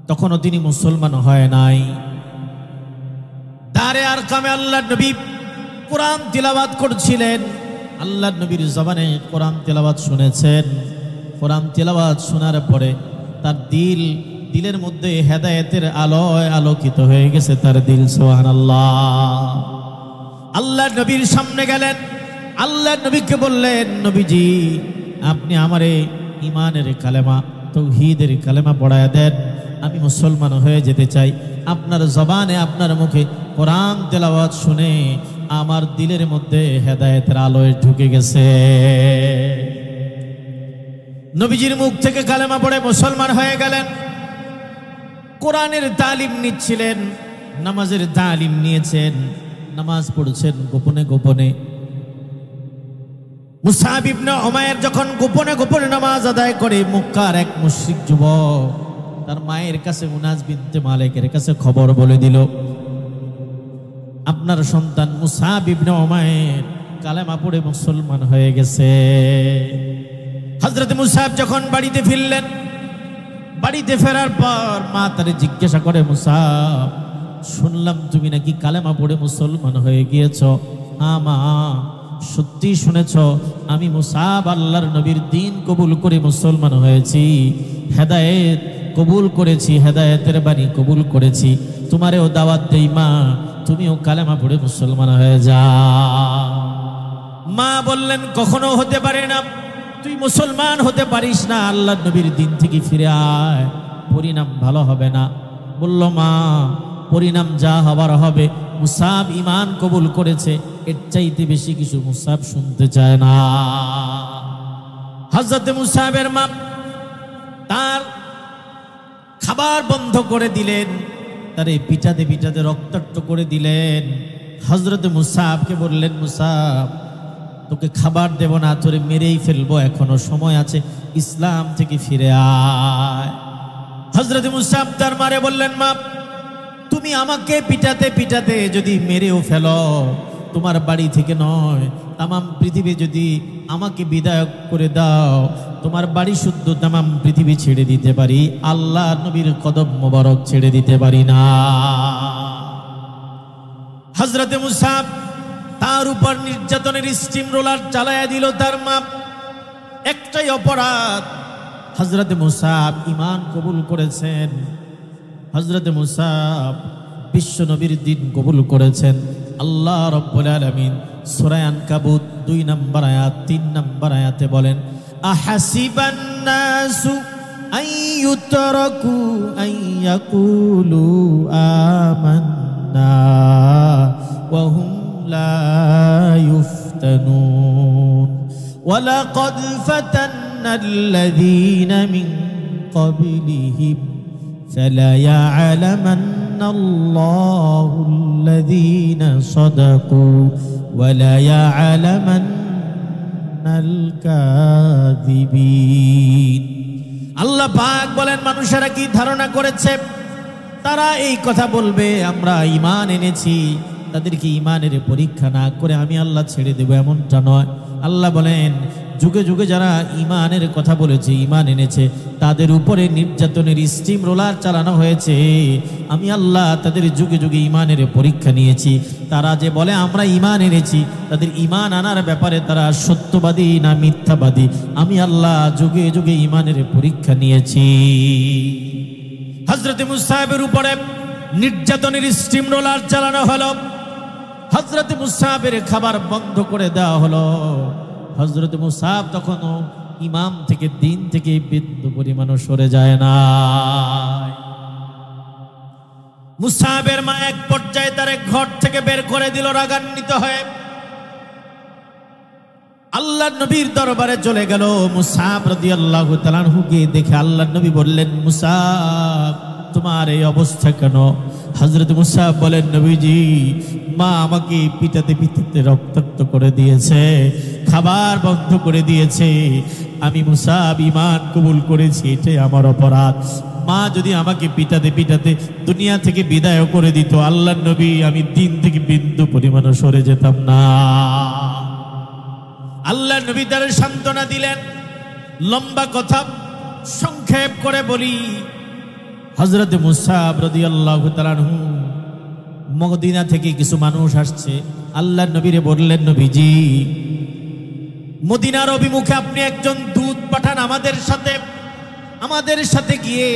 তখনও তিনি মুসলমান হয় নাই। দারে আরকামে আল্লাহর নবী কোরআন তিলাওয়াত করছিলেন। আল্লাহর নবীর জবানে কোরআন তিলাওয়াত শুনেছেন। কোরআন তিলাওয়াত শোনার পরে তার দিলের মধ্যে হেদায়েতের আলোয় আলোকিত হয়ে গেছে তার দিল। সুবহানাল্লাহ। আল্লাহর নবীর সামনে গেলেন, আল্লাহর নবীকে বললেন, নবীজি আপনি আমারে ঈমানের কালেমা, তাওহীদের কালেমা পড়ায় দেন, আমি মুসলমান হয়ে যেতে চাই। আপনার জবানে, আপনার মুখে কোরআন তেলাওয়াত শুনে আমার দিলের মধ্যে হেদায়েতের আলোয় ঢুকে গেছে। নবীজির মুখ থেকে কালেমা পড়ে মুসলমান হয়ে গেলেন। কোরআনের তালিম নিচ্ছিলেন, নামাজের তালিম নিয়েছেন, নামাজ পড়ছেন গোপনে গোপনে। মুসআব ইবনে উমাইর যখন গোপনে গোপনে নামাজ আদায় করে, মক্কার এক মুশরিক যুবক তার মায়ের কাছে, উনাস বিনতে মালিকের কাছে খবর বলে দিল, আপনার সন্তান মুসআব ইবনে উমাইর কালেমা পড়ে মুসলমান হয়ে গেছে। হযরত মুসআব যখন বাড়িতে ফিরলেন, বাড়িতে ফেরার পর মা তারে জিজ্ঞাসা করে, মুসআব শুনলাম তুমি নাকি কালেমা পড়ে মুসলমান হয়ে গিয়েছ। হ্যাঁ মা, সত্যি শুনেছ, আমি মুসআব আল্লাহর নবীর দ্বীন কবুল করে মুসলমান হয়েছি, হেদায়েত কবুল করেছি, হেদায়েতের বাণী কবুল করেছি। তোমারেও দাওয়াত দেই মা, তুমিও কালেমা পড়ে মুসলমান হয়ে যাও। মা বললেন কখনো হতে পারে না, তুই মুসলমান হতে পারিস না, আল্লাহর নবীর দিন থেকে ফিরে আয়, পরিণাম ভালো হবে না। বলল মা পরিণাম যা হবার হবে, মুসাব ঈমান কবুল করেছে, এর চাইতে বেশি কিছু মুসাব শুনতে চায় না। হযরত মুসাবের মা তার খাবার বন্ধ করে দিলেন, তারে পিটাতে পিটাতে রক্তাক্ত করে দিলেন। হযরত মুসাবকে বললেন মুসাব তোকে খাবার দেব না, তোরে মেরেই ফেলবো, এখনো সময় আছে, ইসলাম থেকে ফিরে আয়। হযরত মুসাব তার মারে বললেন মা তুমি আমাকে পিটাতে পিটাতে যদি মেরেও ফেলো, তোমার বাড়ি থেকে নয় তামাম পৃথিবী যদি আমাকে বিদায় করে দাও, তোমার বাড়ি শুদ্ধ তামাম পৃথিবী ছেড়ে দিতে পারি, আল্লাহ নবীর কদম মোবারক ছেড়ে দিতে পারি না। হযরত মুসাব তার উপর নির্যাতনের স্টিম রোলার চালায়া দিল তার মা। একটাই অপরাধ, হযরত মুসাব ঈমান কবুল করেছেন, হযরত মুসাব বিশ্ব নবীর দিন কবুল করেছেন। আল্লাহ রাব্বুল আলামিন সূরা আনকাবুত 2 নম্বর আয়াত 3 নম্বর আয়াতে বলেন আহাসিবান নাসু আইয়ুতরাকু আইয়াকুলু আমান্না ওয়া হুম লা ইফতানুন ওয়ালাকাদ ফাতান্নাল্লাযীনা মিন ক্বাবলিহিম فَلَيَعْلَمَنَّ اللَّهُ الَّذِينَ صَدَقُوا وَلَيَعْلَمَنَّ الْكَاذِبِينَ। আল্লাহ পাক বলেন মানুষেরা কি ধারণা করেছে তারা এই কথা বলবে আমরা ঈমান এনেছি, তাদেরকে ঈমানের পরীক্ষা না করে আমি আল্লাহ ছেড়ে দেব, এমনটা নয়। আল্লাহ বলেন যুগে যুগে যারা ঈমানের কথা বলেছে, ঈমান এনেছে, তাদের উপরে নির্যাতনের স্টিম রোলার চালানো হয়েছে, আমি আল্লাহ তাদের যুগে যুগে ঈমানের পরীক্ষা নিয়েছি। তারা যে বলে আমরা ঈমান এনেছি, তাদের ঈমান আনার ব্যাপারে তারা সত্যবাদী না মিথ্যাবাদী, আমি আল্লাহ যুগে যুগে ঈমানের পরীক্ষা নিয়েছি। হযরত মুসাবের উপরে নির্যাতনের স্টিম রোলার চালানো হলো, হযরত মুসাবের খাবার বন্ধ করে দেওয়া হলো। হযরত মুসাব তখনও ইমাম থেকে দিন থেকে বিন্দু পরিমাণও সরে যায় না। মুসাবের মা এক পর্যায়ে তারে ঘর থেকে বের করে দিল রাগান্বিত হয়ে, আল্লাহর নবীর দরবারে চলে গেল। মুসাব রাদিয়াল্লাহু তাআলা আনহুকে দেখে আল্লাহর নবী বললেন মুসাব তোমার এই অবস্থা কেন? হযরত মুসাব বলেন নবীজি মা আমাকে পিটাতে পিটাতে রক্তাক্ত করে দিয়েছে, খাবার বন্ধ করে দিয়েছে, আমি মুসাব ঈমান কবুল করেছি, এটাই আমার অপরাধ। মা যদি আমাকে পিটাতে পিটাতে দুনিয়া থেকে বিদায় করে দিত, আল্লাহর নবী আমি দিন থেকে বিন্দু পরিমাণও সরে যেতাম না। আল্লাহর নবী তার সান্ত্বনা দিলেন। লম্বা কথা সংক্ষেপ করে বলি, হযরত মুসাব রাদিয়াল্লাহু তাআলা আনহু মদিনা থেকে কিছু মানুষ আসছে, আল্লাহর নবীরে বললেন নবীজি মদিনার অভিমুখে আপনি একজন দূত পাঠান আমাদের সাথে গিয়ে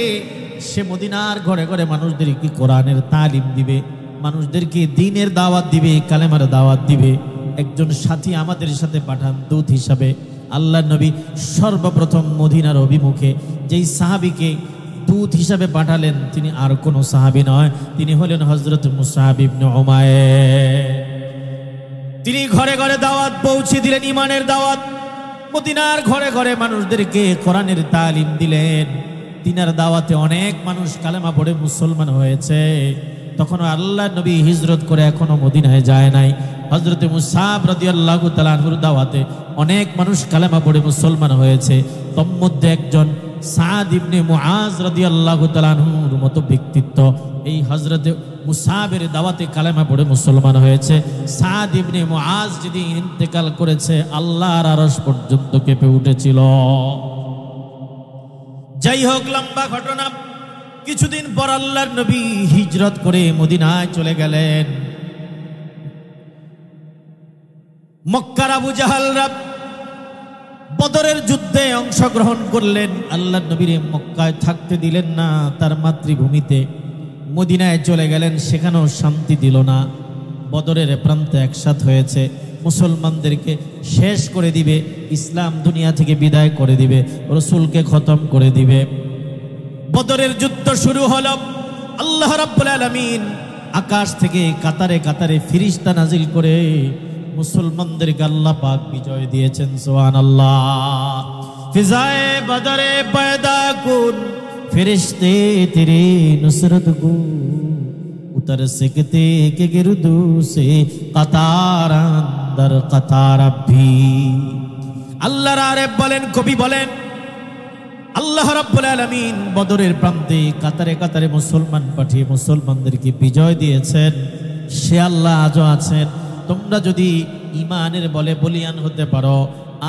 সে মদিনার ঘরে ঘরে মানুষদেরকে কোরআনের তালিম দিবে, মানুষদেরকে দ্বীনের দাওয়াত দিবে, কালেমার দাওয়াত দিবে। একজন সাথী আমাদের সাথে পাঠান দূত হিসাবে। আল্লাহর নবী সর্বপ্রথম মদিনার অভিমুখে যেই সাহাবীকে দূত হিসাবে পাঠালেন তিনি আর কোনো সাহাবী নয়, তিনি হলেন হযরত মুসআব ইবনে উমাইর। তিনি ঘরে ঘরে দাওয়াত পৌঁছে দিলেন, ঈমানের দাওয়াত। মদিনার ঘরে ঘরে মানুষদেরকে কোরআনের তালিম দিলেন। তিনার দাওয়াতে অনেক মানুষ কালেমা পড়ে মুসলমান হয়েছে। তখন আল্লাহর নবী হিজরত করে এখনো মদিনায় যায় নাই। হযরত মুসআব রাদিয়াল্লাহু তাআলা আনহুর দাওয়াতে অনেক মানুষ কালেমা পড়ে মুসলমান হয়েছে। তন্মধ্যে একজন সাদ ইবনে মুআজ রাদিয়াল্লাহু তাআলা আনহুর মতো ব্যক্তিত্ব এই হযরত মুসাবের দাওয়াতে কালেমা পড়ে মুসলমান হয়েছে। সাদ ইবনে মুআজ যদি ইন্তেকাল করেছে, আল্লাহর আরশ পর্যন্ত কেঁপে উঠেছিল। যাই হোক, লম্বা ঘটনা। কিছুদিন পর আল্লাহর নবী হিজরত করে মদিনায় চলে গেলেন। মক্কার আবু জাহালরা বদরের যুদ্ধে অংশগ্রহণ করলেন। আল্লাহর নবীর মক্কায় থাকতে দিলেন না, তার মাতৃভূমিতে মদিনায় চলে গেলেন, সেখানেও শান্তি দিল না। বদরের প্রান্তে একসাথ হয়েছে, মুসলমানদেরকে শেষ করে দিবে, ইসলাম দুনিয়া থেকে বিদায় করে দিবে, রসুলকে খতম করে দিবে। বদরের যুদ্ধ শুরু হলো। আল্লাহ রাব্বুল আলামিন আকাশ থেকে কাতারে কাতারে ফিরিস্তা নাজিল করে মুসলমানদেরকে আল্লাহ পাক বিজয় দিয়েছেন। সুবহানাল্লাহ। ফিজায়ে বদরে পয়দা কুন ফিরিস্তে তেরে নুসরত কো उतर सकते के गिरदू से कतार अंदर कतार भी। আল্লাহর আরেফ বলেন, কবি বলেন, আল্লাহ রাব্বুল আলামিন বদরের প্রান্তে কাতারে কাতারে মুসলমান পাঠিয়ে মুসলমানদেরকে বিজয় দিয়েছেন। সে আল্লাহ আজও আছেন। তোমরা যদি ঈমানের বলে বলিয়ান হতে পারো,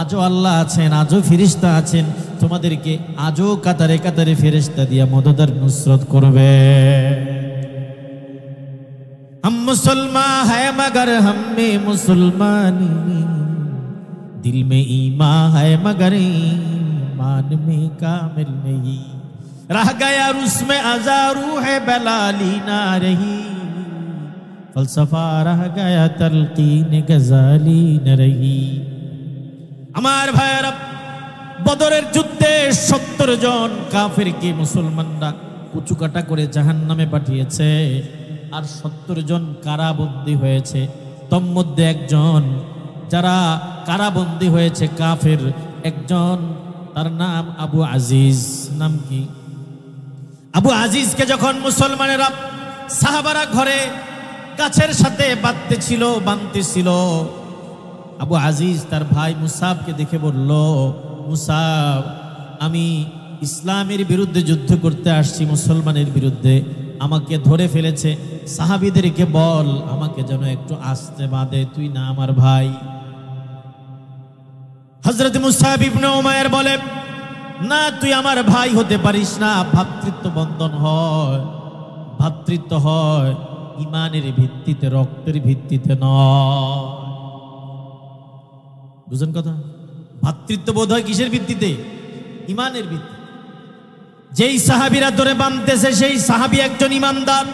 আজও আল্লাহ আছেন, আজও ফেরেশতা আছেন, তোমাদেরকে আজও কাতারে কাতারে ফেরেশতা দিয়া মদদ আর নুসরত করবে। हम मुसलमान है मगर हम में मुसलमानी, दिल में ईमान है मगर ईमान में कामिल नहीं, रह गया उसमें अज़ारू है बलाली ना रही, फलसफा रह गया तलकीन गजाली न रही। আমার ভাইরা, বদরের যুদ্ধে 70 জন কাফেরকে মুসলমানরা কুচুকাটা করে জাহান্নামে পাঠিয়েছে, আর 70 জন কারাবন্দী হয়েছে। তন্মধ্যে একজন, যারা কারাবন্দী হয়েছে কাফের, একজন, তার নাম আবু আজিজ। নাম কি? আবু আজিজকে যখন মুসলমানেরা সাহাবারা ঘরে গাছের সাথে বাঁধতেছিল, আবু আজিজ তার ভাই মুসাবকে দেখে বলল, মুসাব, আমি ইসলামের বিরুদ্ধে যুদ্ধ করতে আসছি, মুসলমানের বিরুদ্ধে, আমাকে ধরে ফেলেছে, সাহাবীদেরকে বল আমাকে যেন একটু আস্তে বাঁধে, তুই না আমার ভাই। হযরত মুসাব ইবনে উমাইর বলে, না, তুই আমার ভাই হতে পারিস না, ভ্রাতৃত্ব বন্ধন হয়, ভ্রাতৃত্ব হয় ঈমানের ভিত্তিতে, রক্তের ভিত্তিতে নয়। বুঝেন কথা? ভ্রাতৃত্ব বোধ হয় কিসের ভিত্তিতে? ঈমানের ভিত্তিতে। যেই সাহাবীরা ধরে বাঁধতেছে সেই সাহাবী একজন ঈমানদার,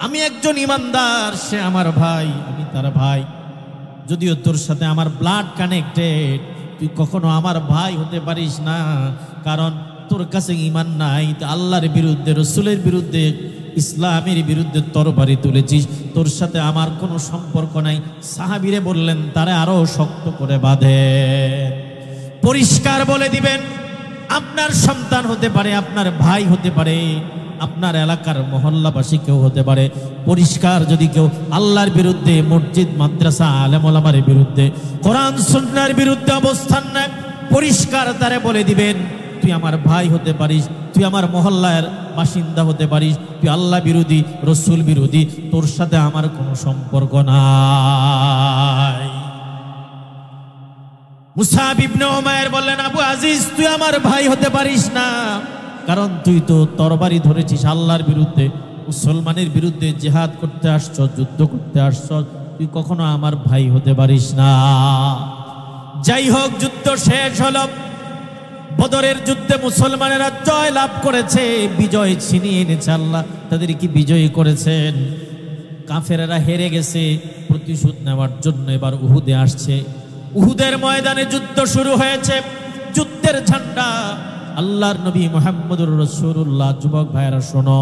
আমি একজন ঈমানদার, সে আমার ভাই, আমি তার ভাই। যদিও তোর সাথে আমার ব্লাড কানেক্টেড, তুই কখনো আমার ভাই হতে পারিস না, কারণ তোর কাছে ঈমান নাই, আল্লাহর বিরুদ্ধে, রসুলের বিরুদ্ধে, ইসলামের বিরুদ্ধে তরবারি তুলেছিস, তোর সাথে আমার কোনো সম্পর্ক নাই। সাহাবীরে বললেন তারে আরো শক্ত করে বাঁধে। পরিষ্কার বলে দিবেন, আপনার সন্তান হতে পারে, আপনার ভাই হতে পারে, আপনার এলাকার মহল্লাবাসী কেউ হতে পারে, পরিষ্কার যদি কেউ আল্লাহর বিরুদ্ধে, মসজিদ মাদ্রাসা আলেম ওলামার বিরুদ্ধে, কোরআন সুন্নাহর বিরুদ্ধে অবস্থান নেয়, পরিষ্কার তারে বলে দিবেন, তুই আমার ভাই হতে পারিস, তুই আমার মহল্লার বাসিন্দা হতে পারিস, তুই আল্লাহ বিরোধী, রসুল বিরোধী, তোর সাথে আমার কোনো সম্পর্ক নাই। মুসাব ইবনে উমাইর বললেন, আবু আজিজ, তুই আমার ভাই হতে পারিস না, কারণ তুই তো তরবারি ধরেছিস আল্লাহর বিরুদ্ধে, মুসলমানের বিরুদ্ধে জিহাদ করতে আসছ, যুদ্ধ করতে আসছ, তুই কখনো আমার ভাই হতে পারিস না। যাই হোক, যুদ্ধ শেষ হল। বদরের যুদ্ধে মুসলমানেরা জয় লাভ করেছে, বিজয় ছিনিয়ে এনেছে, আল্লাহ তাদেরকে বিজয়ী করেছেন। কাফেরেরা হেরে গেছে, প্রতিশোধ নেওয়ার জন্য এবার উহুদে আসছে। উহুদের ময়দানে যুদ্ধ শুরু হয়েছে। যুদ্ধের ঝান্ডা আল্লাহর নবী মুহাম্মদুর রাসূলুল্লাহ, যুবক ভাইরা শোনো,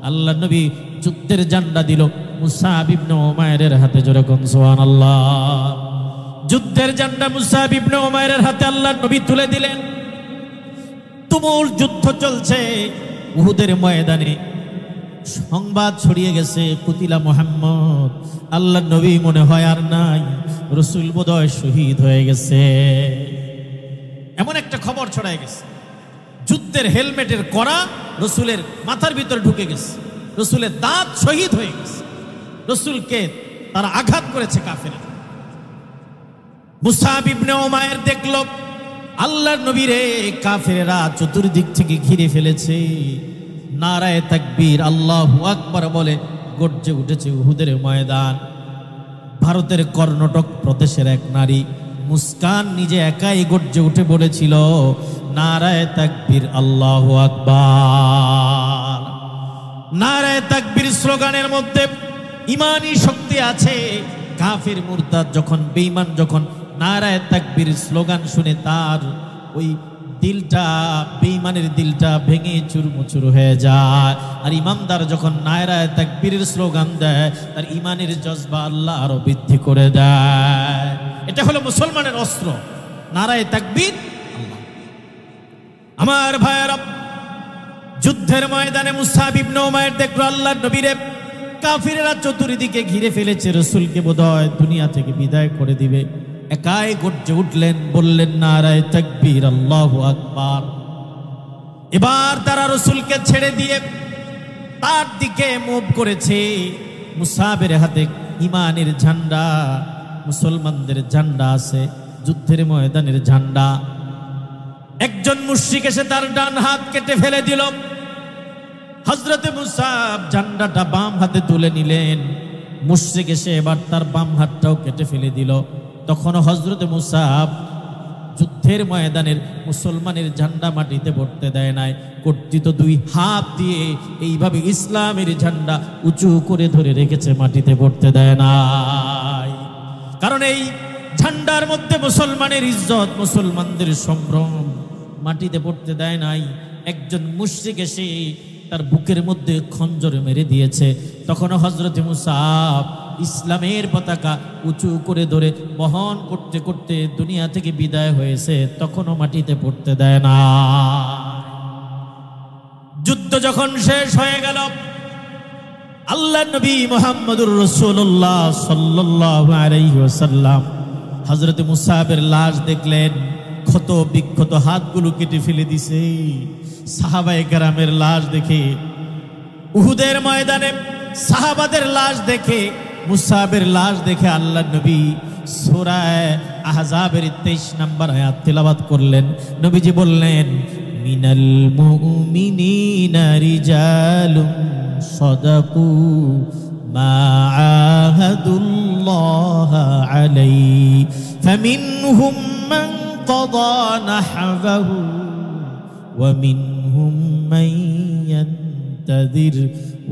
আল্লাহর নবী যুদ্ধের ঝান্ডা দিল মুসাব ইবনে উমাইরের হাতে। জোরে কোন সুবহানাল্লাহ। যুদ্ধের ঝান্ডা মুসাব ইবনে উমাইরের হাতে আল্লাহর নবী তুলে দিলেন। তুমুল যুদ্ধ চলছে উহুদের ময়দানে। সংবাদ ছড়িয়ে গেছে, কুতিলা মুহাম্মদ, আল্লাহর নবী মনে হয় আর নাই, রসুল বোধহয় শহীদ হয়ে গেছে। এমন একটা খবর ছড়ায় গেছে, যুদ্ধের হেলমেটের কড়া রসুলের মাথার ভিতরে ঢুকে গেছে, রসুলের দাঁত শহীদ হয়ে গেছে, রসুলকে তারা আঘাত করেছে কাফেররা। মুসাব ইবনে উমাইর দেখল আল্লাহর নবীরে কাফেররা চতুর্দিক থেকে ঘিরে ফেলেছে। নারায়ে তাকবীর, আল্লাহু আকবার বলে গর্জে উঠেছে উহুদের ময়দান। ভারতের কর্ণাটক প্রদেশের এক নারী মুস্কান নিজে একাই গর্জে উঠে বলেছিল, নারায়ে তাকবীর, আল্লাহু আকবার। নারায়ে তাকবীর স্লোগানের মধ্যে ইমানি শক্তি আছে। কাফির মুরতাদ যখন, বেঈমান যখন নারায়ে তাকবীর স্লোগান শুনে তার ওই দিলটা, বেঈমানের দিলটা ভেঙে চুরমুচুর হয়ে যায়। আর ইমানদার যখন নারায়ে তাকবীরের স্লোগান দেয়, তার ইমানের জজবা আল্লাহ আরো বৃদ্ধি করে দেয়। এটা হলো মুসলমানের অস্ত্র, নারায়ে তাকবীর। আমার ভাইয়েরা, যুদ্ধের ময়দানে মুসআব ইবনে উমাইর দেখলো আল্লাহর নবীরে কাফিররা চতুর্দিকে ঘিরে ফেলেছে, রাসূলকে বোধহয় দুনিয়া থেকে বিদায় করে দিবে। একাই গর্জে উঠলেন, বললেন নারায়ে তাকবীর, আল্লাহু আকবার। এবার তারা রাসূলকে ছেড়ে দিয়ে তার দিকে মুভ করেছে। মুসআবের হাতে ঈমানের ঝান্ডা, মুসলমানদের ঝান্ডা আছে, যুদ্ধের ময়দানের ঝান্ডা। একজন মুশরিক এসে তার ডান হাত কেটে ফেলে দিল। হযরতে মুসআব ঝান্ডাটা বাম হাতে তুলে নিলেন। মুশরিক এসে এবার তার বাম হাতটাও কেটে ফেলে দিল। তখন হযরতে মুসআব যুদ্ধের ময়দানের মুসলমানের ঝান্ডা মাটিতে পড়তে দেয় নাই, কর্তৃত দুই হাত দিয়ে এইভাবে ইসলামের ঝান্ডা উঁচু করে ধরে রেখেছে, মাটিতে পড়তে দেয় নাই। কারণ এই ঝান্ডার মধ্যে মুসলমানের ইজ্জত, মুসলমানদের সম্ভ্রম, মাটিতে পড়তে দেয় নাই। একজন মুশরিক এসে তার বুকের মধ্যে খঞ্জর মেরে দিয়েছে। তখন হযরতে মুসআব ইসলামের পতাকা উঁচু করে ধরে বহন করতে করতে দুনিয়া থেকে বিদায় হয়েছে, তখনও মাটিতে পড়তে দেয় না। যুদ্ধ যখন শেষ হয়ে গেল, আল্লাহর নবী মুহাম্মদুর রাসূলুল্লাহ সাল্লাল্লাহু আলাইহি ওয়াসাল্লাম হযরতে মুসআবের লাশ দেখলেন, ক্ষত বিক্ষত হাতগুলো কেটে ফেলে দিছে। সাহাবায়ে কেরামের লাশ দেখে, উহুদের ময়দানে সাহাবাদের লাশ দেখে, মুসআবের লাশ দেখে আল্লাহর নবী সূরা আহজাবের 23 নম্বর আয়াত তেলাওয়াত করলেন। নবীজি বললেন, মিনাল মুমিনিনা রিজালুন সাদাকু মা আহাদুল্লাহ আলাইহি ফামিনহুম মান قضى نحبه ومنهم من ينتظر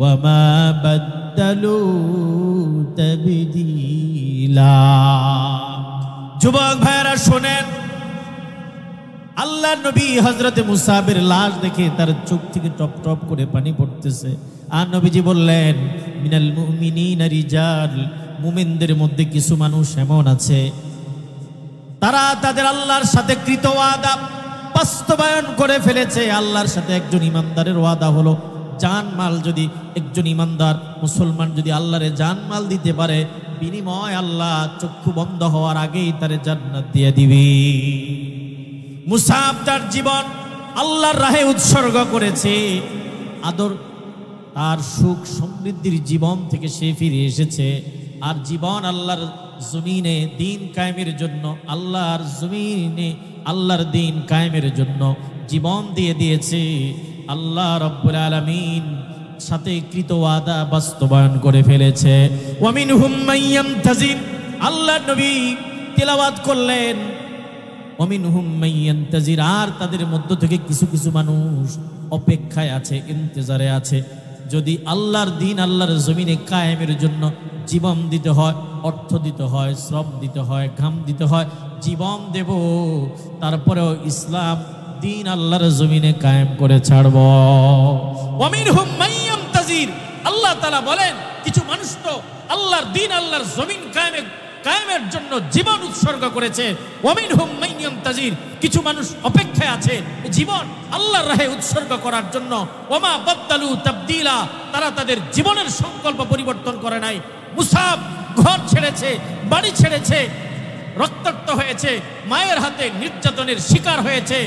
وما بدلوا تبديلا। যুবক ভাইরা শোনেন, আল্লাহর নবী হযরতে মুসআবের লাশ দেখে তার চোখ থেকে টপ টপ করে পানি পড়তেছে। আর নবীজি বললেন, মিনাল মুমিনিনা রিজাল, মুমিনদের মধ্যে কিছু মানুষ এমন আছে তারা তাদের আল্লাহর সাথে কৃত ওয়াদা বাস্তবায়ন করে ফেলেছে। আল্লাহর সাথে একজন ইমানদারের ওয়াদা হলো, জানমাল যদি একজন ইমানদার মুসলমান যদি আল্লাহরে জানমাল দিতে পারে, বিনিময় আল্লাহ চক্ষু বন্ধ হওয়ার আগেই তারে জান্নাত দিয়ে দিবে। মুসআব তার জীবন আল্লাহর রাহে উৎসর্গ করেছে। আদর আর সুখ সমৃদ্ধির জীবন থেকে সে ফিরে এসেছে। আর জীবন আল্লাহর জমিনে দিন কায়েমের জন্য, আল্লাহর জমিনে আল্লাহর দিন কায়েমের জন্য জীবন দিয়ে দিয়েছে। আল্লাহ রাব্বুল আলামিন সাথে কৃত ওয়াদা বাস্তবায়ন করে ফেলেছে। ওয়া মিনহুম মান ইয়ানতাজির, আল্লাহর নবী তেলাওয়াত করলেন, ওয়া মিনহুম মান ইয়ানতাজির, আর তাদের মধ্য থেকে কিছু কিছু মানুষ অপেক্ষায় আছে, ইন্তজারে আছে। যদি আল্লাহর দিন আল্লাহর জমিনে কায়েমের জন্য জীবন দিতে হয়, অর্থ দিতে হয়, শ্রম দিতে হয়, ঘাম দিতে হয়, জীবন দেব, তারপরেও ইসলাম দিন আল্লাহর জমিনে কায়েম করে ছাড়ব। ওয়া মিনহুম মান ইয়ানতাজির, আল্লাহ তাআলা বলেন কিছু মানুষ তো আল্লাহর দিন আল্লাহর জমিন কায়েমের জন্য জীবন উৎসর্গ করেছে। ওয়া মিনহুম মান ইয়ানতাজির, কিছু মানুষ অপেক্ষায় আছে জীবন আল্লাহর রাহে উৎসর্গ করার জন্য। ওমা বাদদালু তাবদীলা, তারা তাদের জীবনের সংকল্প পরিবর্তন করে নাই। মুসআব ঘর ছেড়েছে, বাড়ি ছেড়েছে, রক্তাক্ত হয়েছে, মায়ের হাতে নির্যাতনের শিকার হয়েছে,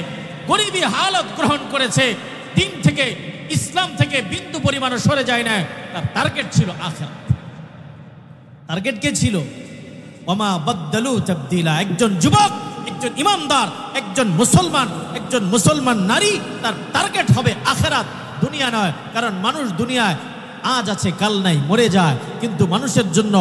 গরিবী হালত গ্রহণ করেছে, দিন থেকে ইসলাম থেকে বিন্দু পরিমাণও সরে যায় না। তার টার্গেট ছিল আখিরাত। টার্গেট কে ছিল? ওমা বাদদালু তাবদীলা। একজন যুবক, একজন ইমানদার, একজন মুসলমান নারী, তার টার্গেট হবে আখিরাত, দুনিয়া নয়। কারণ মানুষ দুনিয়ায় আজ আছে কাল নাই, মরে যায়, কিন্তু মানুষের জন্য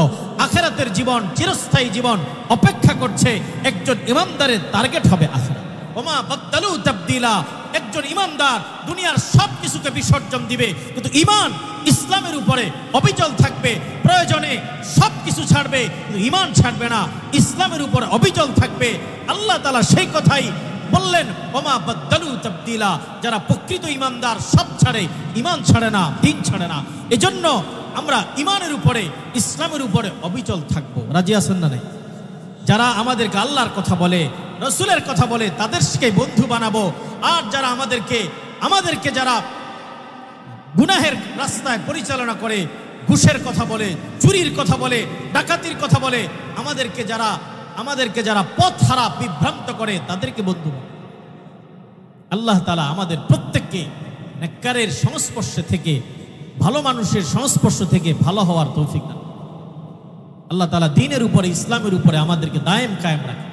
আখিরাতের জীবন, চিরস্থায়ী জীবন অপেক্ষা করছে। একজন ইমানদারের টার্গেট হবে আখিরাত। ওমা বাদদালু তাবদীলা, একজন ইমানদার দুনিয়ার সব কিছুকে বিসর্জন দিবে, কিন্তু ঈমান ইসলামের উপরে অবিচল থাকবে, প্রয়োজনে সব কিছু ছাড়বে কিন্তু ঈমান ছাড়বে না, ইসলামের উপরে অবিচল থাকবে। আল্লাহ তাআলা সেই কথাই বললেন, ওমা বাদদালু তাবদীলা, যারা প্রকৃত ঈমানদার সব ছাড়ে, ঈমান ছাড়ে না, দ্বীন ছাড়ে না। এজন্য আমরা ঈমানের উপরে, ইসলামের উপরে অবিচল থাকবো। রাজি আছেন না নাই? যারা আমাদেরকে আল্লাহর কথা বলে, রসুলের কথা বলে, তাদেরকে বন্ধু বানাবো। আর যারা আমাদেরকে যারা গুনাহের রাস্তায় পরিচালনা করে, ঘুষের কথা বলে, চুরির কথা বলে, ডাকাতির কথা বলে, আমাদেরকে যারা পথ হারা বিভ্রান্ত করে, তাদেরকে বন্ধু বানাবো। আল্লাহ তাআলা আমাদের প্রত্যেককে নেককারের সংস্পর্শে থেকে, ভালো মানুষের সংস্পর্শ থেকে ভালো হওয়ার তৌফিক দান। আল্লাহ তাআলা দ্বীনের উপরে, ইসলামের উপরে আমাদেরকে দায়েম কায়েম রাখে।